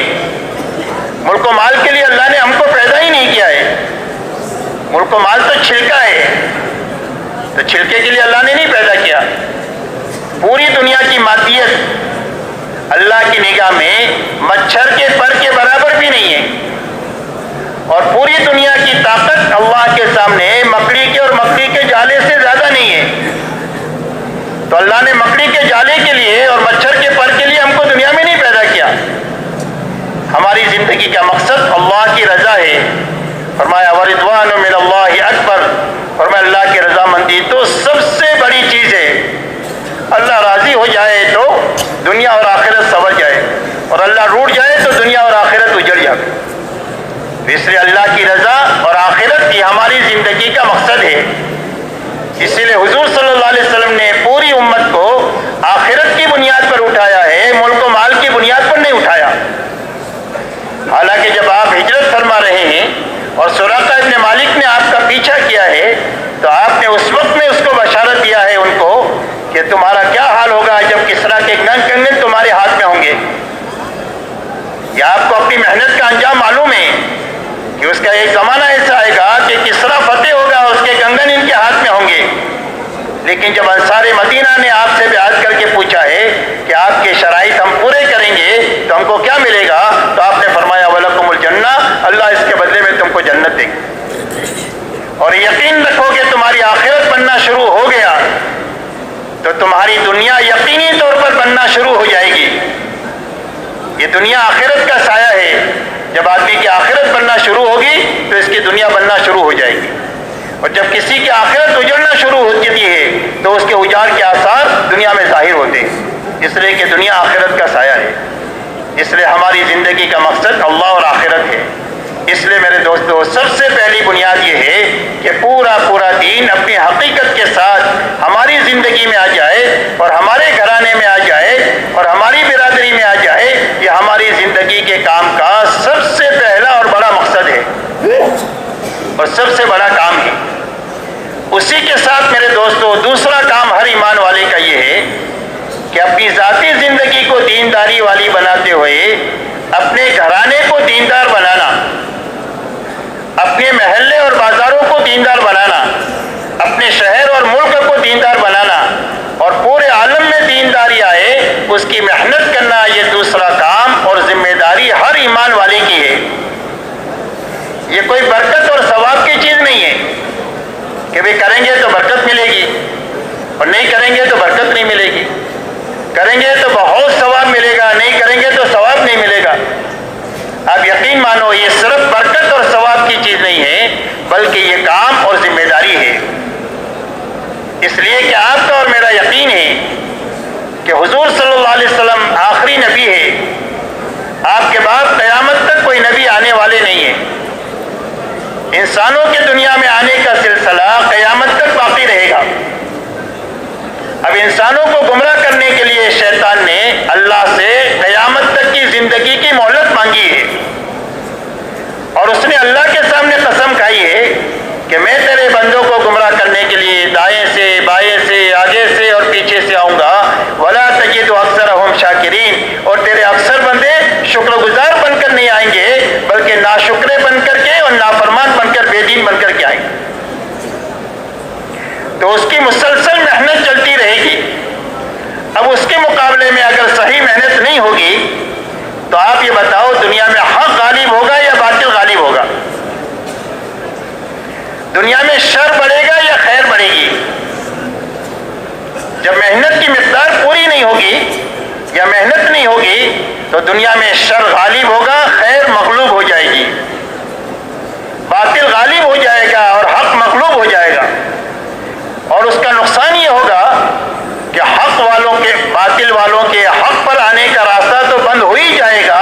ملک و مال کے لیے اللہ نے ہم کو پیدا ہی نہیں کیا ہے۔ ملک و مال تو چھلکا ہے، تو چھلکے کے لیے اللہ نے نہیں پیدا کیا۔ پوری دنیا کی مادیت اللہ کی نگاہ میں مچھر کے پر کے برابر بھی نہیں ہے، اور پوری دنیا کی طاقت اللہ کے سامنے مکڑی کے اور مکڑی کے جالے سے زیادہ نہیں ہے۔ تو اللہ نے مکڑی کے جالے کے لیے اور مچھر کے پر کے لیے ہم کو دنیا میں نہیں پیدا کیا۔ ہماری زندگی کا مقصد اللہ کی رضا ہے۔ فرمایا وَرِضْوَانٌ مِّنَ اللَّهِ اکبر، فرمایا اللہ کی رضامندی تو سب سے بڑی چیز ہے۔ اللہ راضی ہو جائے تو دنیا اور آخرت سنور جائے، اور اللہ روٹ جائے تو دنیا اور آخرت اجڑ جائے۔ اس لیے اللہ کی رضا اور آخرت یہ ہماری زندگی کا مقصد ہے۔ اسی لیے حضور صلی اللہ علیہ وسلم نے پوری امت کو آخرت کی بنیاد پر اٹھایا ہے، ملک و مال کی بنیاد پر نہیں اٹھایا۔ حالانکہ جب آپ ہجرت فرما رہے ہیں اور سراقہ ابن مالک نے آپ کا پیچھا کیا ہے، تو آپ نے اس وقت میں اس کو بشارت دیا ہے ان کو کہ تمہارا کیا حال ہوگا جب کسریٰ کے کنگن تمہارے ہاتھ میں ہوں گے۔ یہ آپ کو اپنی محنت کا انجام معلوم ہے کہ اس کا ایک زمانہ ایسا آئے گا کہ کسریٰ فتح ہوگا، اس کے کنگن ان کے ہاتھ میں ہوں گے۔ لیکن جب انصار مدینہ نے آپ سے بیعت کر کے پوچھا ہے کہ آپ کے شرائط ہم پورے کریں گے تو ہم کو کیا ملے گا، تو آپ نے فرمایا وَلَكُمُ الْجَنَّةُ، اللہ اس کے بدلے میں تم کو جنت دے گا۔ اور یقین رکھو کہ تمہاری آخرت بننا شروع ہو گیا تو تمہاری دنیا یقینی طور پر بننا شروع ہو جائے گی۔ یہ دنیا آخرت کا سایہ ہے۔ جب آدمی کی آخرت بننا شروع ہوگی تو اس کی دنیا بننا شروع ہو جائے گی، اور جب کسی کی آخرت اجڑنا شروع ہوتی ہے تو اس کے اجاڑ کے آثار دنیا میں ظاہر ہوتے ہیں۔ اس لیے کہ دنیا آخرت کا سایہ ہے، اس لیے ہماری زندگی کا مقصد اللہ اور آخرت ہے۔ اس لیے میرے دوستو سب سے پہلی بنیاد یہ ہے کہ پورا دین اپنی حقیقت کے ساتھ ہماری زندگی میں آ جائے اور ہمارے گھرانے میں آ جائے اور ہماری برادری میں آ جائے۔ یہ ہماری زندگی کے کام کا سب سے پہلا اور بڑا مقصد ہے اور سب سے بڑا کام ہے۔ اسی کے ساتھ میرے دوستو دوسرا کام ہر ایمان والے کا یہ ہے کہ اپنی ذاتی زندگی کو دینداری والی بناتے ہوئے اپنے گھرانے کو دیندار بنانا، اپنے محلے اور بازاروں کو دیندار بنانا، اپنے شہر اور ملک کو دیندار بنانا، اور پورے عالم میں دینداری آئے اس کی محنت کرنا، یہ دوسرا کام اور ذمہ داری ہر ایمان والے کی ہے۔ یہ کوئی برکت اور ثواب کی چیز نہیں ہے کہ بھی کریں گے تو برکت ملے گی اور نہیں کریں گے تو برکت نہیں ملے گی، کریں گے تو بہت ثواب ملے گا، نہیں کریں گے تو ثواب نہیں ملے گا۔ آپ یقین مانو یہ صرف برکت اور ثواب کی چیز نہیں ہے، بلکہ یہ کام اور ذمہ داری ہے۔ اس لیے کہ آپ کا اور میرا یقین ہے کہ حضور صلی اللہ علیہ وسلم آخری نبی ہے، آپ کے بعد قیامت تک کوئی نبی آنے والے نہیں ہیں۔ انسانوں کے دنیا میں آنے کا سلسلہ قیامت تک باقی رہے گا۔ اب انسانوں کو گمراہ کرنے کے لیے شیطان نے اللہ سے قیامت تک کی زندگی کی مہلت مانگی ہے، اور اس نے اللہ کے سامنے قسم کھائی ہے کہ میں تیرے بندوں کو گمراہ کرنے کے لیے دائیں سے بائیں سے آگے سے اور پیچھے سے آؤں گا، وَلَا تَجِدُ أَكْثَرَهُمْ شَاكِرِينَ، اور تیرے اکثر بندے شکر گزار بن کر نہیں آئیں گے بلکہ ناشکرے بن کر کے اور نافرمان بن کر بے دین بن کر کے آئیں گے۔ تو اس کی مسلسل محنت چلتی رہے گی۔ اب اس کے مقابلے میں اگر صحیح محنت نہیں ہوگی تو آپ یہ بتاؤ دنیا میں حق غالب ہوگا یا باطل غالب ہوگا؟ دنیا میں شر بڑھے گا یا خیر بڑھے گی؟ جب محنت کی مقدار پوری نہیں ہوگی یا محنت نہیں ہوگی تو دنیا میں شر غالب ہوگا، خیر مغلوب ہو جائے گی، باطل غالب ہو جائے گا اور حق مغلوب ہو جائے گا۔ اور اس کا نقصان یہ ہوگا کہ حق والوں کے باطل والوں کے حق پر آنے کا راستہ تو بند ہو ہی جائے گا،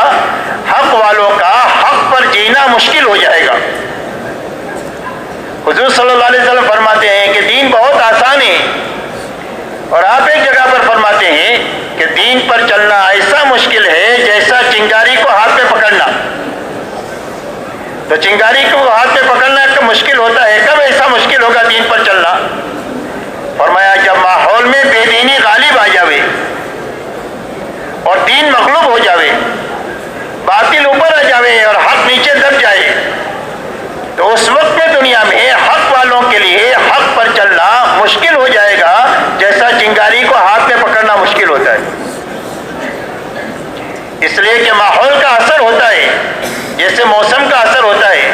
حق والوں کا حق پر جینا مشکل ہو جائے گا۔ حضور صلی اللہ علیہ وسلم فرماتے ہیں کہ دین بہت آسان ہے، اور آپ ایک جگہ پر فرماتے ہیں کہ دین پر چلنا ایسا مشکل ہے جیسا چنگاری کو ہاتھ میں پکڑنا. تو چنگاری کو ہاتھ میں پکڑنا مشکل ہوتا ہے، کب ایسا مشکل ہوگا دین پر چلنا؟ فرمایا جب ماحول میں بے دینی غالب آ جاوے اور دین مغلوب ہو جاوے، باطل اوپر آ جاوے اور حق نیچے دب جائے، تو اس وقت میں دنیا میں حق والوں کے لیے حق پر چلنا مشکل ہو جائے گا جیسا چنگاری کو ہاتھ میں پکڑنا مشکل ہوتا ہے. اس لیے کہ ماحول کا اثر ہوتا ہے، جیسے موسم کا اثر ہوتا ہے.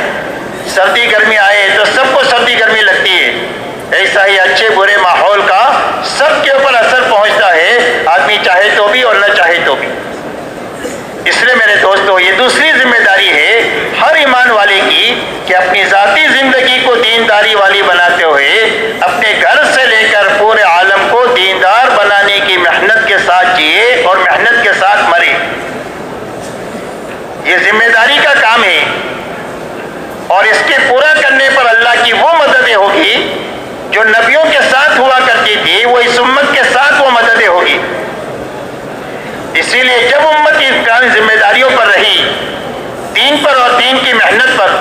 سردی گرمی آئے تو سب کو سردی گرمی لگتی ہے، ایسا ہی اچھے برے ماحول کا سب کے اوپر اثر پہنچتا ہے، آدمی چاہے تو بھی اور نہ چاہے تو بھی. اس لیے میرے دوستو، یہ دوسری ذمہ داری ہے ہر ایمان والے کی کہ اپنی ذاتی زندگی کو دینداری والی بناتے ہوئے اپنے گھر سے لے کر پورے عالم کو دیندار بنانے کی محنت کے ساتھ جیے اور محنت کے ساتھ مرے. یہ ذمہ داری کا کام ہے، اور اس کے پورا کرنے پر اللہ کی وہ مددیں ہوگی جو نبیوں کے ساتھ ہوا کرتی تھی، وہ اس امت کے ساتھ وہ مددیں ہوگی. اسی لیے جب امت کی ذمہ داریوں پر رہی، دین پر اور دین کی محنت پر،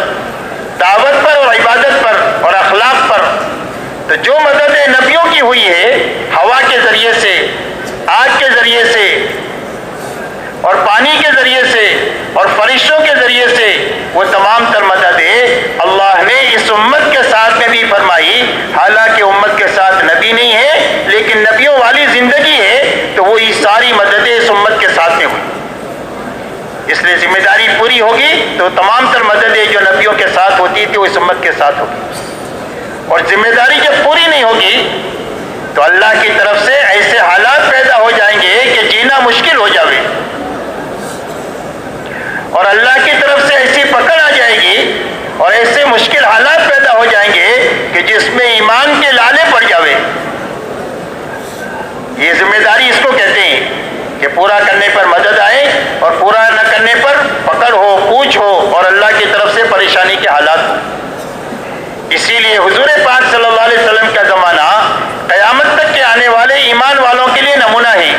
دعوت پر اور عبادت پر اور اخلاق پر، تو جو مددیں نبیوں کی ہوئی ہے ہوا کے ذریعے سے، آگ کے ذریعے سے اور پانی کے ذریعے سے اور فرشتوں کے ذریعے سے، وہ تمام تر مددیں اللہ نے اس امت کے ساتھ میں بھی فرمائی. حالانکہ امت کے ساتھ نبی نہیں ہے لیکن نبیوں والی زندگی ہے، تو وہ یہ ساری مددیں اس امت کے ساتھ میں ہوئی. اس لیے ذمہ داری پوری ہوگی تو تمام تر مددیں جو نبیوں کے ساتھ ہوتی تھی وہ اس امت کے ساتھ ہوگی. اور ذمہ داری جب پوری نہیں ہوگی تو اللہ کی طرف سے ایسے حالات پیدا ہو جائیں گے کہ جینا مشکل ہو جائے، اور اللہ کی طرف سے ایسی پکڑ آ جائے گی اور ایسے مشکل حالات پیدا ہو جائیں گے کہ جس میں ایمان کے لالے پڑ جاوے. یہ ذمہ داری اس کو کہتے ہیں کہ پورا کرنے پر مدد آئے اور پورا نہ کرنے پر پکڑ ہو، پوچھ ہو اور اللہ کی طرف سے پریشانی کے حالات ہو. اسی لیے حضور پاک صلی اللہ علیہ وسلم کا زمانہ قیامت تک کے آنے والے ایمان والوں کے لیے نمونہ ہے.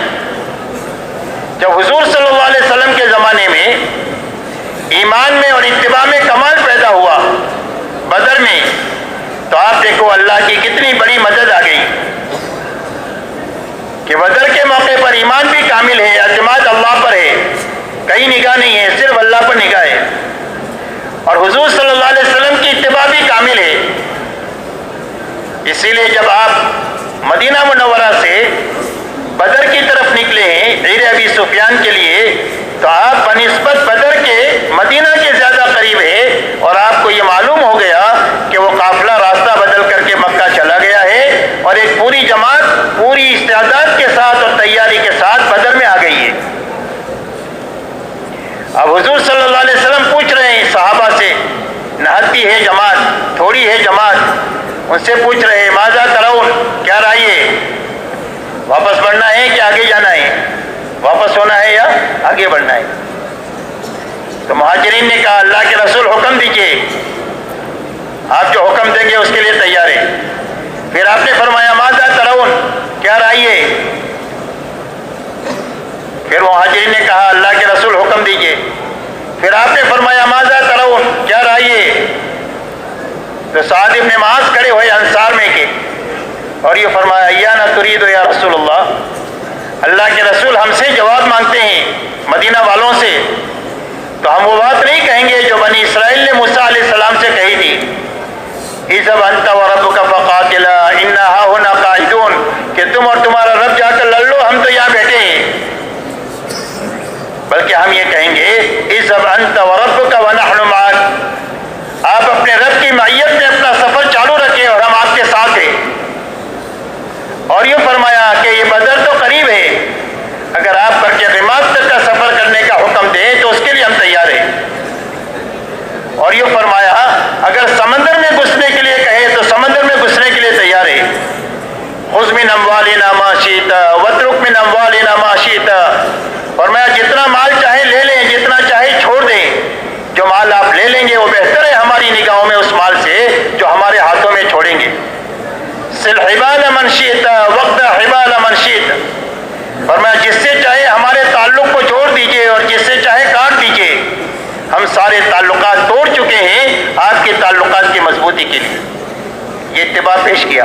جب حضور صلی اللہ علیہ وسلم کے زمانے میں ایمان میں اور اتباع میں کمال پیدا ہوا بدر میں، تو آپ دیکھو اللہ کی کتنی بڑی مدد آ گئی کہ بدر کے موقع پر ایمان بھی کامل ہے، اعتماد اللہ پر ہے، کہیں نگاہ نہیں ہے، صرف اللہ پر نگاہ ہے، اور حضور صلی اللہ علیہ وسلم کی اتباع بھی کامل ہے. اسی لیے جب آپ مدینہ منورہ سے بدر کی طرف نکلے ہیں عیر ابی سفیان کے لیے، تو آپ بنسبت بدر کے مدینہ کے زیادہ قریب ہے، اور آپ کو یہ معلوم ہو گیا کہ وہ قافلہ راستہ بدل کر کے مکہ چلا گیا ہے، اور ایک پوری جماعت پوری استعداد کے ساتھ اور تیاری کے ساتھ بدر میں آ گئی ہے. اب حضور صلی اللہ علیہ وسلم پوچھ رہے ہیں صحابہ سے، نہتی ہے جماعت، تھوڑی ہے جماعت، ان سے پوچھ رہے ہیں ماذا ترون، کیا رائے ہے، واپس بڑھنا ہے کہ آگے جانا ہے، واپس ہونا ہے یا آگے بڑھنا ہے؟ تو مہاجرین نے کہا اللہ کے رسول حکم دیجئے، آپ جو حکم دیں گے اس کے لیے تیار ہے. پھر آپ نے فرمایا ماذا ترون، کیا رائے ہے؟ پھر مہاجرین نے کہا اللہ کے رسول حکم دیجئے. پھر آپ نے فرمایا ماذا ترون، کیا رائے ہے؟ تو سعد ابن معاذ کھڑے ہوئے انصار میں کے، اور یہ فرمایا ایانا ترید یا رسول اللہ، اللہ کے رسول ہم سے جواب مانگتے ہیں مدینہ والوں سے، تو ہم وہ بات نہیں کہیں گے جو بنی اسرائیل نے موسیٰ علیہ السلام سے کہی تھی، اذهب انت وربك فقاتلا انا هاهنا قاعدون، کہ تم اور تمہارا رب جا کر لڑ لو، ہم تو یہاں بیٹھے ہیں. بلکہ ہم یہ کہیں گے اذهب انت وربك ونحن معك، آپ اپنے رب کی معیت میں اپنا سفر چالو رکھیں اور ہم آپ کے ساتھ ہیں. اور یہ فرمایا کہ یہ بدر تو قریب ہے، اگر آپ کر کے رماح تک کا سفر کرنے کا حکم دیں تو اس کے لیے ہم تیار ہیں. اور یہ فرمایا اگر سمندر میں گھسنے کے لیے کہے تو سمندر میں گھسنے کے لیے تیار ہے. خذ من اموالنا ما شئت واترک من اموالنا ما شئت، فرمایا جتنا مال چاہے لے لیں، جتنا چاہے چھوڑ دیں، جو مال آپ لے لیں گے وہ بہتر ہے ہماری نگاہوں میں اس مال سے جو ہمارے ہاتھوں میں چھوڑیں گے. سل حبال من شئت وقت حبال من شئت، فرمایا جس سے چاہے ہمارے تعلق کو جوڑ دیجئے اور جس سے چاہے کاٹ دیجئے، ہم سارے تعلقات توڑ چکے ہیں آپ کے تعلقات کی مضبوطی کے لیے۔ یہ اتباع پیش کیا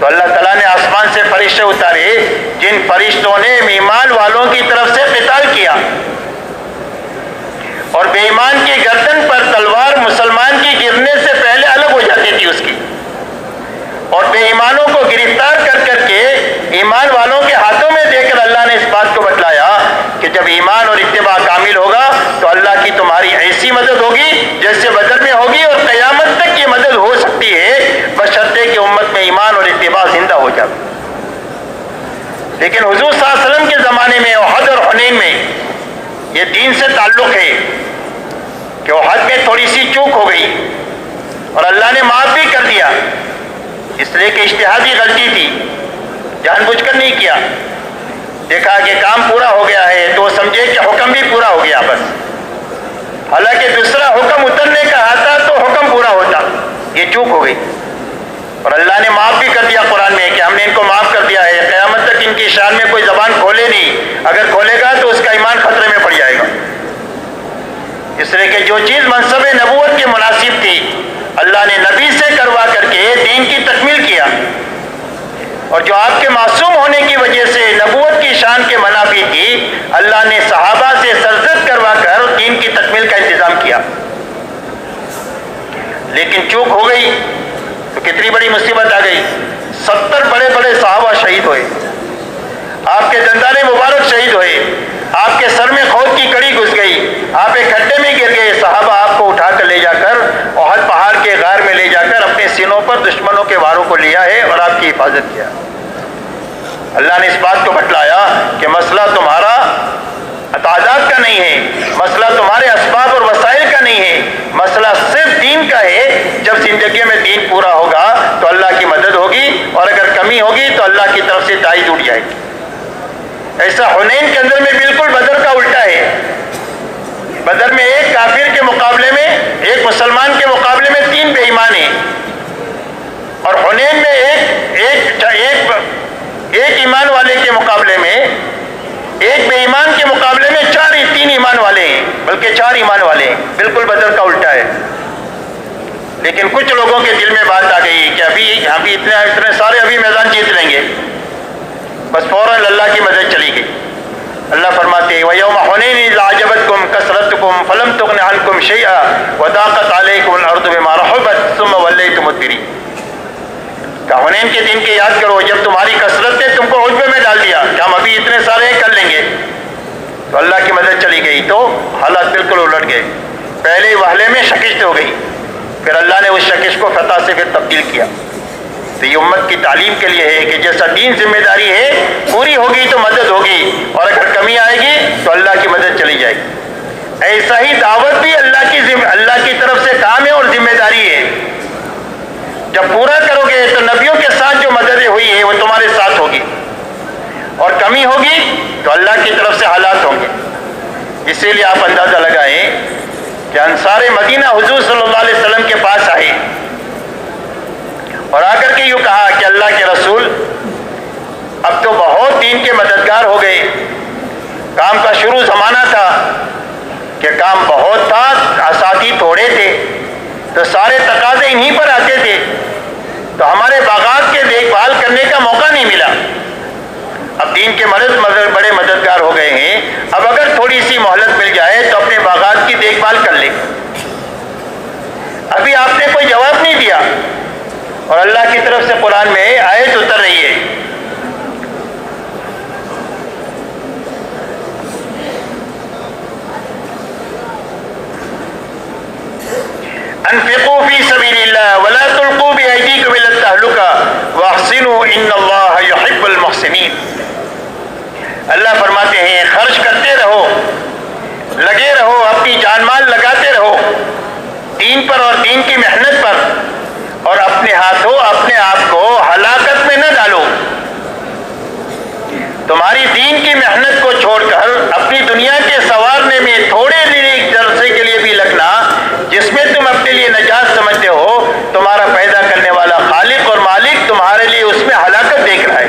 تو اللہ تعالیٰ نے آسمان سے فرشتے اتارے، جن فرشتوں نے ایمان والوں کی طرف سے قتال کیا، اور بے ایمان کی گردن پر تلوار مسلمان کی گرنے سے پہلے الگ ہو جاتی تھی اس کی، اور بے ایمانوں کو گرفتار کر کر کے ایمان والوں کے ہاتھوں میں دے کر اللہ نے اس بات کو بتلایا کہ جب ایمان اور اتباع کامل ہوگا تو اللہ کی تمہاری ایسی مدد ہوگی جیسے بدر میں ہوگی، اور قیامت تک یہ مدد ہو سکتی ہے بشرطے کہ امت میں ایمان اور اتباع زندہ ہو جائے۔ لیکن حضور صلی اللہ علیہ وسلم کے زمانے میں احد اور حنین میں یہ دین سے تعلق ہے کہ احد میں تھوڑی سی چوک ہو گئی اور اللہ نے معاف بھی کر دیا، اس لیے کہ اجتہادی غلطی تھی، جان بوجھ کر نہیں کیا۔ دیکھا کہ کام پورا ہو گیا ہے تو سمجھے کہ حکم بھی پورا ہو گیا بس، حالانکہ دوسرا حکم اترنے کا آتا تو حکم پورا ہوتا، یہ چوک ہو گئی۔ اور اللہ نے معاف بھی کر دیا قرآن میں کہ ہم نے ان کو معاف کر دیا ہے، قیامت تک ان کی شان میں کوئی زبان کھولے نہیں، اگر کھولے گا تو اس کا ایمان خطرے میں پڑ جائے گا۔ اس لیے کہ جو چیز منصب نبوت کے مناسب تھی اللہ نے نبی سے کروا کر کے دین کی تکمیل کیا، اور جو آپ کے معصوم ہونے کی وجہ سے نبوت کی شان کے منافی تھی اللہ نے صحابہ سے سرزد کروا کر دین کی تکمیل کا انتظام کیا۔ لیکن چوک ہو گئی تو کتنی بڑی مصیبت آ گئی، 70 بڑے بڑے صحابہ شہید ہوئے، آپ کے دندان مبارک شہید ہوئے، آپ کے سر میں خود کی کڑی گھس گئی، آپ ایک کھڈے میں گر گئے، صحابہ آپ کو اٹھا کر لے جا کر احد پہاڑ کے غار میں لے جا کر اپنے سینوں پر دشمنوں کے واروں کو لیا ہے اور آپ کی حفاظت کیا۔ اللہ نے اس بات کو بتلایا کہ مسئلہ تمہارا تعداد کا نہیں ہے، مسئلہ تمہارے اسباب اور وسائل کا نہیں ہے، مسئلہ صرف دین کا ہے۔ جب زندگی میں دین پورا ہوگا تو اللہ کی مدد ہوگی، اور اگر کمی ہوگی تو اللہ کی طرف سے تائید اٹھ جائے گی۔ ایسا حنین کے اندر میں بالکل بدر کا الٹا ہے۔ بدر میں ایک کافر کے مقابلے میں، ایک مسلمان کے مقابلے میں 3 بے ایمان ہیں، اور حنین میں ایک ایمان والے کے مقابلے میں، ایک بے ایمان کے مقابلے میں 3 ایمان والے ہیں، بلکہ 4 ایمان والے ہیں، بالکل بدر کا الٹا ہے۔ لیکن کچھ لوگوں کے دل میں بات آ گئی کہ ابھی اتنے سارے ابھی میدان جیت لیں گے، بس فوراً اللہ کی مدد چلی گئی۔ اللہ فرماتے ہیں وَيَوْمَ حُنَيْنٍ إِذْ أَعْجَبَتْكُمْ كَثْرَتُكُمْ فَلَمْ تُغْنِ عَنْكُمْ شَيْئًا وَضَاقَتْ عَلَيْكُمُ الْأَرْضُ بِمَا رَحُبَتْ ثُمَّ وَلَّيْتُمْ مُدْبِرِينَ۔ کہ حنین کے دن کی یاد کرو جب تمہاری کثرت نے تم کو عجبے میں ڈال دیا کہ ہم ابھی اتنے سارے کر لیں گے، تو اللہ کی مدد چلی گئی تو حالات بالکل الٹ گئے۔ پہلے ہی وہلے میں شکست ہو گئی، پھر اللہ نے اس شکست کو فتح سے پھر تبدیل کیا۔ تو یہ امت کی تعلیم کے لیے ہے کہ جیسا دین ذمہ داری ہے پوری ہوگی تو مدد ہوگی، اور اگر کمی آئے گی تو اللہ کی مدد چلی جائے گی۔ ایسا ہی دعوت بھی اللہ کی طرف سے کام ہے اور ذمہ داری ہے۔ جب پورا کرو گے تو نبیوں کے ساتھ جو مددیں ہوئی ہے وہ تمہارے ساتھ ہوگی، اور کمی ہوگی تو اللہ کی طرف سے حالات ہوں گے۔ اسی لیے آپ اندازہ لگائیں کہ انصار مدینہ حضور صلی اللہ علیہ وسلم کے پاس آئے اور آ کر کے یوں کہا کہ اللہ کے رسول اب تو بہت دین کے مددگار ہو گئے، کام کا شروع زمانہ تھا کہ کام بہت تھا، اساتید تھوڑے تھے تو سارے تقاضے انہیں پر آتے تھے، تو ہمارے باغات کے دیکھ بھال کرنے کا موقع نہیں ملا۔ اب دین کے بڑے مددگار ہو گئے ہیں، اب اگر تھوڑی سی مہلت مل جائے تو اپنے باغات کی دیکھ بھال کر لیں۔ ابھی آپ نے کوئی جواب نہیں دیا، اور اللہ کی طرف سے قرآن میں آیت اتر رہی ہے انفقوا فی سبیل اللہ ولا تلقوا بأیدیکم الی التہلکہ واحسنوا ان اللہ یحب المحسنین۔ اللہ فرماتے ہیں خرچ کرتے رہو، لگے رہو، اپنی جان مال لگاتے رہو دین پر اور دین کی محنت پر، اور اپنے ہاتھوں اپنے آپ کو ہلاکت میں نہ ڈالو۔ تمہاری دین کی محنت کو چھوڑ کر اپنی دنیا کے سنوارنے میں تھوڑے عرصے کے لیے بھی لگنا جس میں تم اپنے لیے نجات سمجھتے ہو، تمہارا پیدا کرنے والا خالق اور مالک تمہارے لیے اس میں ہلاکت دیکھ رہا ہے۔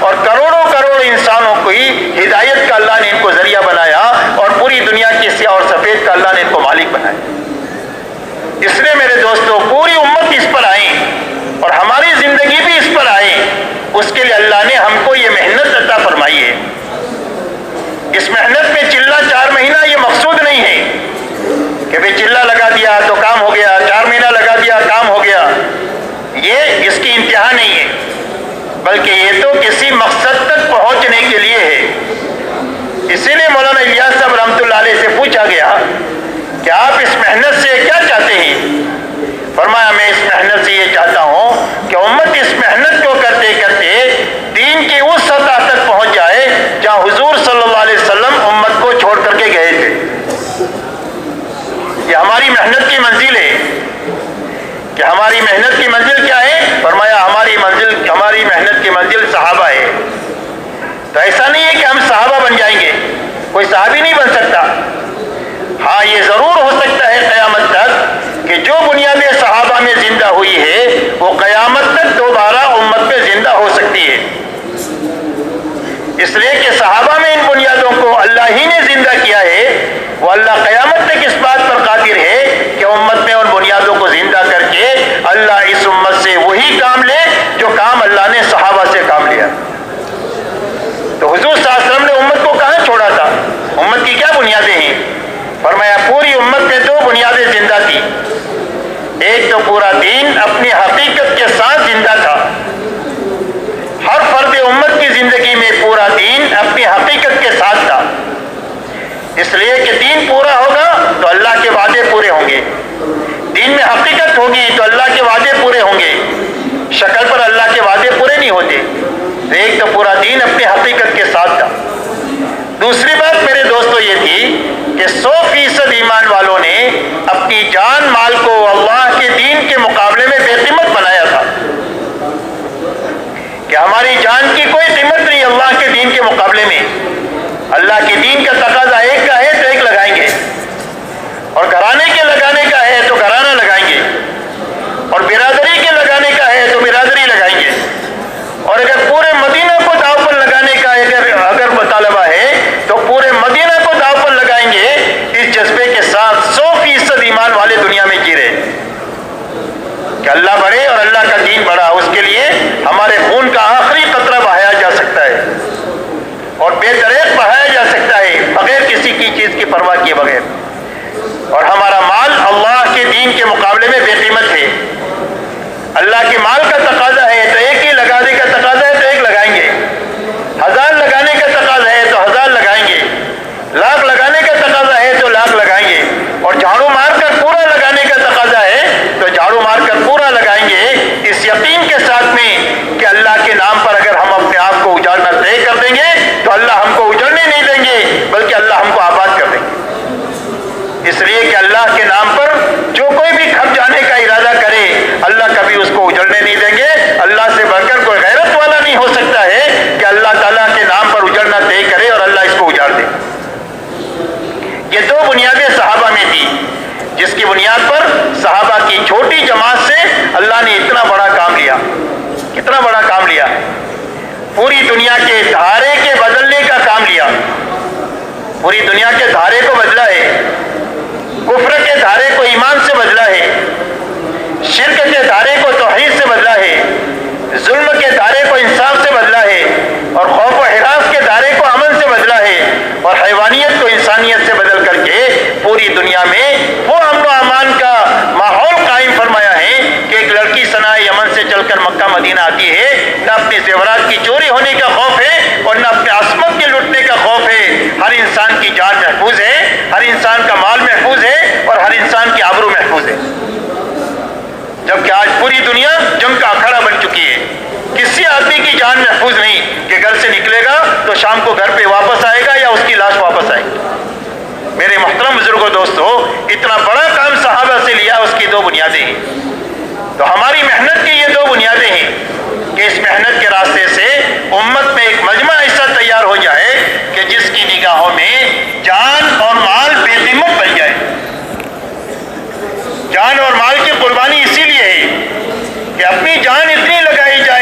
اور کروڑوں کروڑ انسانوں کی ہدایت کا اللہ نے ان کو ذریعہ بنایا اور پوری دنیا کی سیاہ اور سفید کا اللہ نے ان کو مالک بنایا۔ اس لیے میرے دوستو پوری امت اس پر آئی اور ہماری زندگی بھی اس پر آئی، اس کے لیے اللہ نے ہم کو یہ محنت عطا فرمائی ہے۔ اس محنت میں چلہ 4 مہینہ یہ مقصود نہیں ہے کہ بھئی چلہ لگا دیا تو کام ہو گیا، 4 مہینہ لگا دیا کام ہو گیا، یہ اس کی انتہا نہیں ہے، بلکہ یہ تو کسی مقصد تک پہنچنے کے لیے ہے۔ اسی لیے مولانا الیاس صاحب رحمۃ اللہ علیہ سے پوچھا گیا کہ آپ اس محنت سے کیا چاہتے ہیں؟ فرمایا میں اس محنت سے یہ چاہتا ہوں کہ امت اس محنت کو کرتے کرتے دین کی اس سطح تک پہنچ جائے جہاں حضور صلی اللہ علیہ وسلم امت کو چھوڑ کر کے گئے تھے۔ یہ ہماری محنت کی منزل ہے کہ ہماری محنت کی منزل کیا ہے؟ فرمایا ہماری محنت کی منزل صحابہ ہے۔ تو ایسا نہیں ہے کہ ہم صحابہ بن جائیں گے، کوئی صحابی نہیں بن سکتا۔ ہاں یہ ضرور ہو سکتا ہے قیامت تک کہ جو بنیادیں صحابہ میں زندہ ہوئی ہے وہ قیامت تک دوبارہ امت میں زندہ ہو سکتی ہے، اس لیے کہ صحابہ میں ان بنیادوں کو اللہ ہی نے زندہ کیا ہے۔ وہ اللہ قیامت تک اس بات پر قادر ہے کہ امت میں ان بنیادوں کو زندہ کر کے اللہ اس امت سے وہی کام لے جو کام اللہ نے صحابہ سے کام لیا۔ تو حضور صلی اللہ علیہ وسلم نے امت کو کہاں چھوڑا تھا؟ امت کی کیا بنیادیں ہیں؟ فرمایا پوری امت میں 2 بنیادیں زندہ تھی۔ ایک تو پورا دین اپنی حقیقت کے ساتھ زندہ تھا، ہر فرد امت کی زندگی میں پورا دین اپنی حقیقت کے ساتھ تھا، اس لیے کہ دین پورا ہوگا تو اللہ کے وعدے پورے ہوں گے، دین میں حقیقت ہوگی تو اللہ کے وعدے پورے ہوں گے، شکل پر اللہ کے وعدے پورے نہیں ہوتے۔ ایک تو پورا دین اپنی حقیقت کے ساتھ تھا۔ دوسری بات میرے دوستو یہ تھی کہ 100% ایمان والوں نے اپنی جان مال کو اللہ کے دین کے مقابلے میں بے قیمت بنایا تھا کہ ہماری جان کی کوئی قیمت نہیں اللہ کے دین کے مقابلے میں۔ اللہ کے دین کا تقاضا ایک کا ہے تو ایک لگائیں گے، اور گھرانے کے لگانے کا ہے تو گھرانہ لگائیں گے، اور برادری کے لگانے کا ہے تو برادری لگائیں گے، اور اگر پورے مدینہ کو داؤ پر لگانے کا اگر مطالبہ ہے تو پورے مدینہ کو داؤ پر لگائیں گے۔ اس جذبے کے ساتھ 100% ایمان والے دنیا میں جی رہے کہ اللہ بڑھے اور اللہ کا دین بڑھا، اس کے لیے ہمارے خون کا آخری قطرہ بہایا جا سکتا ہے اور بے دریغ بہایا جا سکتا ہے بغیر کسی کی چیز کی پرواہ کیے بغیر، اور ہمارا مال اللہ کے دین کے مقابلے میں بے قیمت ہے۔ اللہ کے مال کا تقاضا ہے تو ایک ہی لگانے کا تقاضا ہے تو ایک لگائیں گے، 1000 لگانے کا تقاضا ہے تو 1000 لگائیں گے، لاکھ لگانے کا تقاضا ہے تو لاکھ لگائیں گے، اور جھاڑو مار کر پورا لگانے کا تقاضا ہے تو جھاڑو مار کر پورا لگائیں گے، اس یقین کے ساتھ میں کہ اللہ کے نام پر اگر ہم اپنے آپ کو اجاڑنا طے کر دیں گے تو اللہ ہم کو اجڑنے نہیں دیں گے بلکہ اللہ ہم کو آباد کر دیں گے۔ اس لیے کہ اللہ کے نام پر جو کوئی بھی کھپ جانے کا ارادہ کرے اللہ کبھی اس کو اجڑنے نہیں دیں گے۔ اللہ سے بڑھ کر کوئی غیرت والا نہیں ہو سکتا ہے کہ اللہ تعالیٰ کے نام پر اجڑنا طے کرے اور اللہ اس کو اجاڑ دے۔ یہ 2 بنیادیں صحابہ میں تھی جس کی بنیاد پر صحابہ کی چھوٹی جماعت سے اللہ نے اتنا بڑا کام لیا، کتنا بڑا کام لیا، پوری دنیا کے دھارے کے بدلنے کا کام لیا، پوری دنیا کے دھارے کو بدلا ہے، کفر کے دھارے کو ایمان سے بدلا ہے، شرک کے دھارے کو توحید سے بدلا ہے، ظلم کے دھارے کو انصاف سے بدلا ہے، اور خوف و ہراس کے دھارے کو امن سے بدلا ہے، اور حیوانیت کو انسانیت سے بدل کر کے پوری دنیا میں وہ امن و امان کا ماحول قائم فرمایا ہے کہ ایک لڑکی ثنا یمن سے چل کر مکہ مدینہ آتی ہے، نہ اپنے زیورات کی چوری ہونے کا خوف ہے اور نہ اپنے عصمت کے لٹنے کا خوف ہے۔ ہر انسان کی جان محفوظ ہے، ہر انسان کا مال محفوظ ہے، اور ہر انسان کی آبرو محفوظ ہے، جبکہ آج پوری دنیا جنگ کا اکھڑا بن چکی ہے۔ کسی آدمی کی جان محفوظ نہیں کہ گھر سے نکلے گا تو شام کو گھر پہ واپس آئے گا یا اس کی لاش واپس آئے گی۔ میرے محترم بزرگوں دوستو، اتنا بڑا کام صحابہ سے لیا، اس کی 2 بنیادیں ہیں۔ تو ہماری محنت کی یہ 2 بنیادیں ہیں کہ اس محنت کے راستے سے امت میں ایک مجمع ایسا تیار ہو جائے کہ جس کی نگاہوں میں جان اور مال بے قیمت بن جائے۔ جان اور مال کی قربانی اسی لیے ہے کہ اپنی جان اتنی لگائی جائے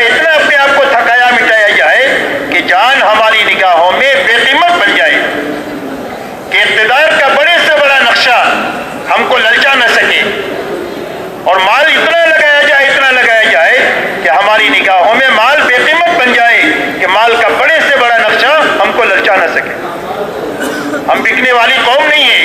بکنے والی قوم نہیں ہے،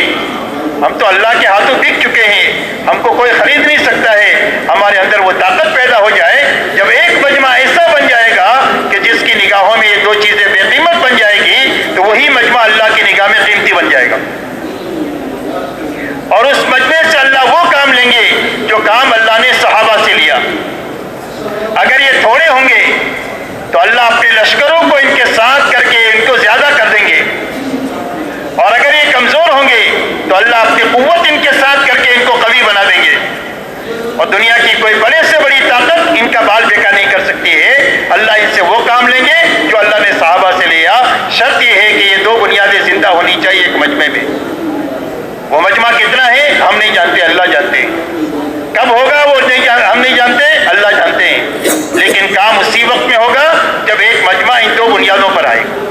ہم تو اللہ کے ہاتھوں بک چکے ہیں، ہم کو کوئی خرید نہیں سکتا ہے۔ ہمارے اندر وہ طاقت پیدا ہو جائے جب ایک مجمع ایسا بن جائے گا کہ جس کی نگاہوں میں یہ دو چیزیں بے قیمت بن جائے گی، تو وہی مجمع اللہ کی نگاہ میں قیمتی بن جائے گا، اور اس مجمع سے اللہ وہ کام لیں گے جو کام اللہ نے صحابہ سے لیا۔ اگر یہ تھوڑے ہوں گے تو اللہ اپنے لشکروں کو ان کے ساتھ کر کے ان کو زیادہ کر دیں گے، اور اگر یہ کمزور ہوں گے تو اللہ اپنی قوت ان کے ساتھ کر کے ان کو قوی بنا دیں گے، اور دنیا کی کوئی بڑے سے بڑی طاقت ان کا بال بیکا نہیں کر سکتی ہے۔ اللہ ان سے وہ کام لیں گے جو اللہ نے صحابہ سے لیا۔ شرط یہ ہے کہ یہ دو بنیادیں زندہ ہونی چاہیے ایک مجمع میں۔ وہ مجمع کتنا ہے ہم نہیں جانتے، اللہ جانتے ہیں، کب ہوگا وہ ہم نہیں جانتے، اللہ جانتے ہیں، لیکن کام اسی وقت میں ہوگا جب ایک مجمع ان دو بنیادوں پر آئے گا۔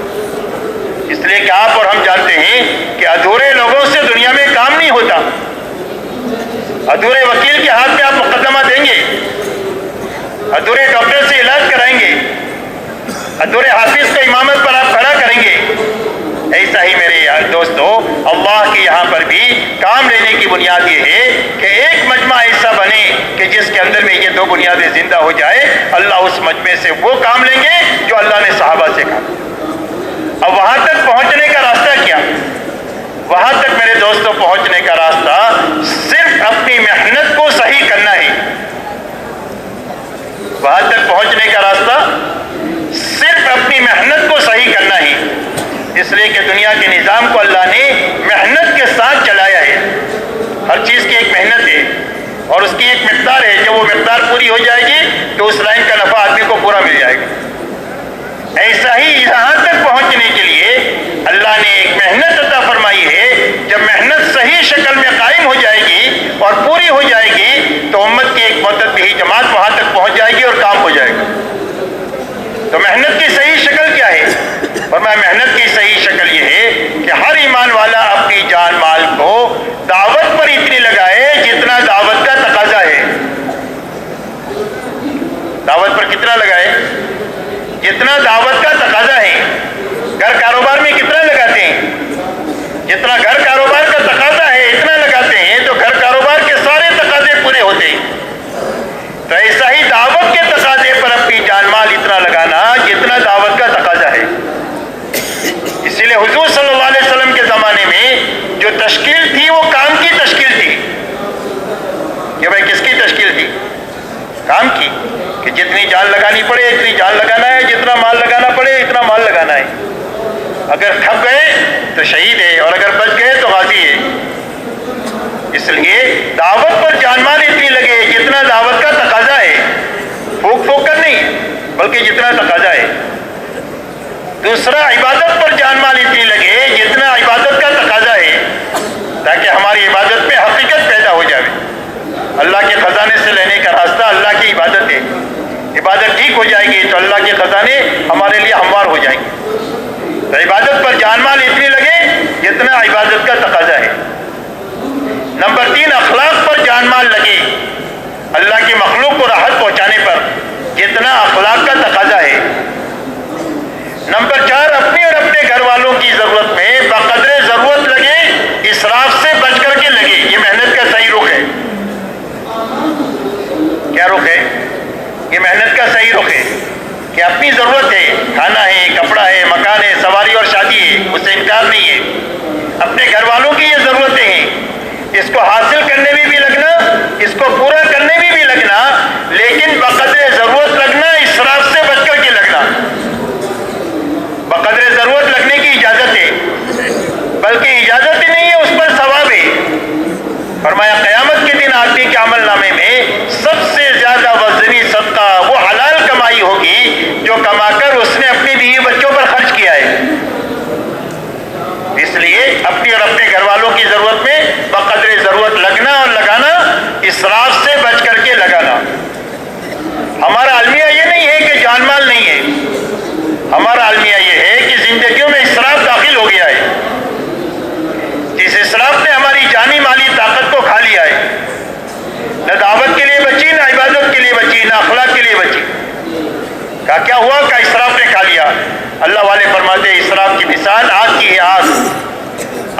اس لیے کہ آپ اور ہم جانتے ہیں کہ ادھورے لوگوں سے دنیا میں کام نہیں ہوتا۔ ادھورے وکیل کے ہاتھ میں آپ مقدمہ دیں گے، ادھورے ڈاکٹر سے علاج کرائیں گے، ادھورے حافظ کو امامت پر آپ کھڑا کریں گے۔ ایسا ہی میرے دوستو، اللہ کے یہاں پر بھی کام لینے کی بنیاد یہ ہے کہ ایک مجمع ایسا بنے کہ جس کے اندر میں یہ دو بنیادیں زندہ ہو جائے۔ اللہ اس مجمع سے وہ کام لیں گے جو اللہ نے صحابہ سے کہا۔ اب وہاں تک پہنچنے کا راستہ کیا؟ وہاں تک میرے دوستوں پہنچنے کا راستہ صرف اپنی محنت کو صحیح کرنا ہے۔ وہاں تک پہنچنے کا راستہ صرف اپنی محنت کو صحیح کرنا ہے، اس لیے کہ دنیا کے نظام کو اللہ نے محنت کے ساتھ چلایا ہے۔ ہر چیز کی ایک محنت ہے اور اس کی ایک مقدار ہے، جب وہ مقدار پوری ہو جائے گی تو اس لائن کا نفع آدمی کو پورا مل جائے گا۔ ایسا ہی یہاں تک پہنچنے کے لیے اللہ نے ایک محنت عطا فرمائی ہے۔ جب محنت صحیح شکل میں قائم ہو جائے گی اور پوری ہو جائے گی تو امت کی ایک معتدی جماعت وہاں تک پہنچ جائے گی اور کام ہو جائے گا۔ تو محنت کی صحیح شکل کیا ہے؟ فرمایا محنت کی صحیح شکل یہ ہے کہ ہر ایمان والا اپنی جان مال کو دعوت پر اتنی لگائے جتنا دعوت کا تقاضا ہے۔ دعوت پر کتنا لگائے؟ جتنا دعوت کا تقاضا ہے۔ گھر کاروبار میں کتنا لگاتے ہیں؟ جتنا گھر کاروبار کا تقاضا ہے اتنا لگاتے ہیں تو گھر کاروبار کے سارے تقاضے پورے ہوتے ہیں۔ تو ایسا ہی دعوت کے تقاضے پر اپنی جان مال اتنا لگانا جتنا دعوت کا تقاضا ہے۔ اسی لیے حضور صلی اللہ علیہ وسلم کے زمانے میں جو تشکیل تھی وہ کام کی تشکیل تھی۔ کہ بھائی کس کی تشکیل تھی؟ کام کی، کہ جتنی جان لگانی پڑے اتنی جان لگانا ہے، جتنا مال لگانا پڑے اتنا مال لگانا ہے۔ اگر تھک گئے تو شہید ہے اور اگر بچ گئے تو غازی ہے۔ اس لیے دعوت پر جان مال اتنی لگے جتنا دعوت کا تقاضا ہے، پھونک پھونک کر نہیں بلکہ جتنا تقاضا ہے۔ دوسرا عبادت پر جان مال اتنی لگے جتنا عبادت کا تقاضا ہے، تاکہ ہماری عبادت میں حقیقت پیدا ہو جائے۔ اللہ کے خزانے سے لینے کا راستہ اللہ کی عبادت ہے۔ عبادت ٹھیک ہو جائے گی تو اللہ کے خزانے ہمارے لیے ہموار ہو جائیں گے۔ تو عبادت پر جان مال اتنی لگے جتنا عبادت کا تقاضا ہے۔ نمبر 3، اخلاق پر جان مال لگے، اللہ کی مخلوق کو راحت پہنچانے پر جتنا اخلاق کا تقاضا ہے۔ نمبر 4، اپنے اور اپنے گھر والوں کی ضرورت میں بقدر ضرورت لگے، اسراف سے بچ کر کے لگے۔ یہ محنت کا صحیح رخ ہے۔ کیا رخ ہے؟ یہ محنت کا صحیح رخ ہے کہ اپنی ضرورت ہے، کھانا ہے، کپڑا ہے، مکان ہے، سواری اور شادی ہے، اس سے انکار نہیں ہے۔ اپنے گھر والوں کی یہ ضرورتیں ہیں، اس کو حاصل کرنے میں بھی لگنا، اس کو پورا کرنے میں بھی لگنا، لیکن بقدر ضرورت لگنا، اسراف سے بچ کر کے لگنا۔ بقدر ضرورت لگنے کی اجازت ہے، بلکہ اجازت ہی نہیں ہے، اس پر ثواب ہے۔ فرمایا قیامت کے دن آدمی کے عمل نامے میں سب سے زیادہ وزنی صدقہ وہ حلال کمائی ہوگی جو کما کر اس نے اپنے بیوی بچوں پر خرچ کیا ہے۔ اس لیے اپنی اور اپنے گھر والوں کی ضرورت میں بقدر ضرورت لگنا اور لگانا، اسراف سے بچ کر کے لگانا۔ ہمارا المیہ یہ نہیں ہے کہ جان مال نہیں ہے، ہمارا المیہ یہ ہے کہ زندگیوں میں اسراف داخل ہو گیا ہے۔ جس اسراف نے ہماری جانی مالی طاقت کو کھا لیا ہے، نہ دعوت کے لیے بچی، نہ عبادت کے لیے بچی، نہ اخلاق کے لیے بچی۔ کیا ہوا کہ اسراف نے کھا لیا۔ اللہ والے فرماتے ہیں اسراف کی مثال آگ کی ہے، آگ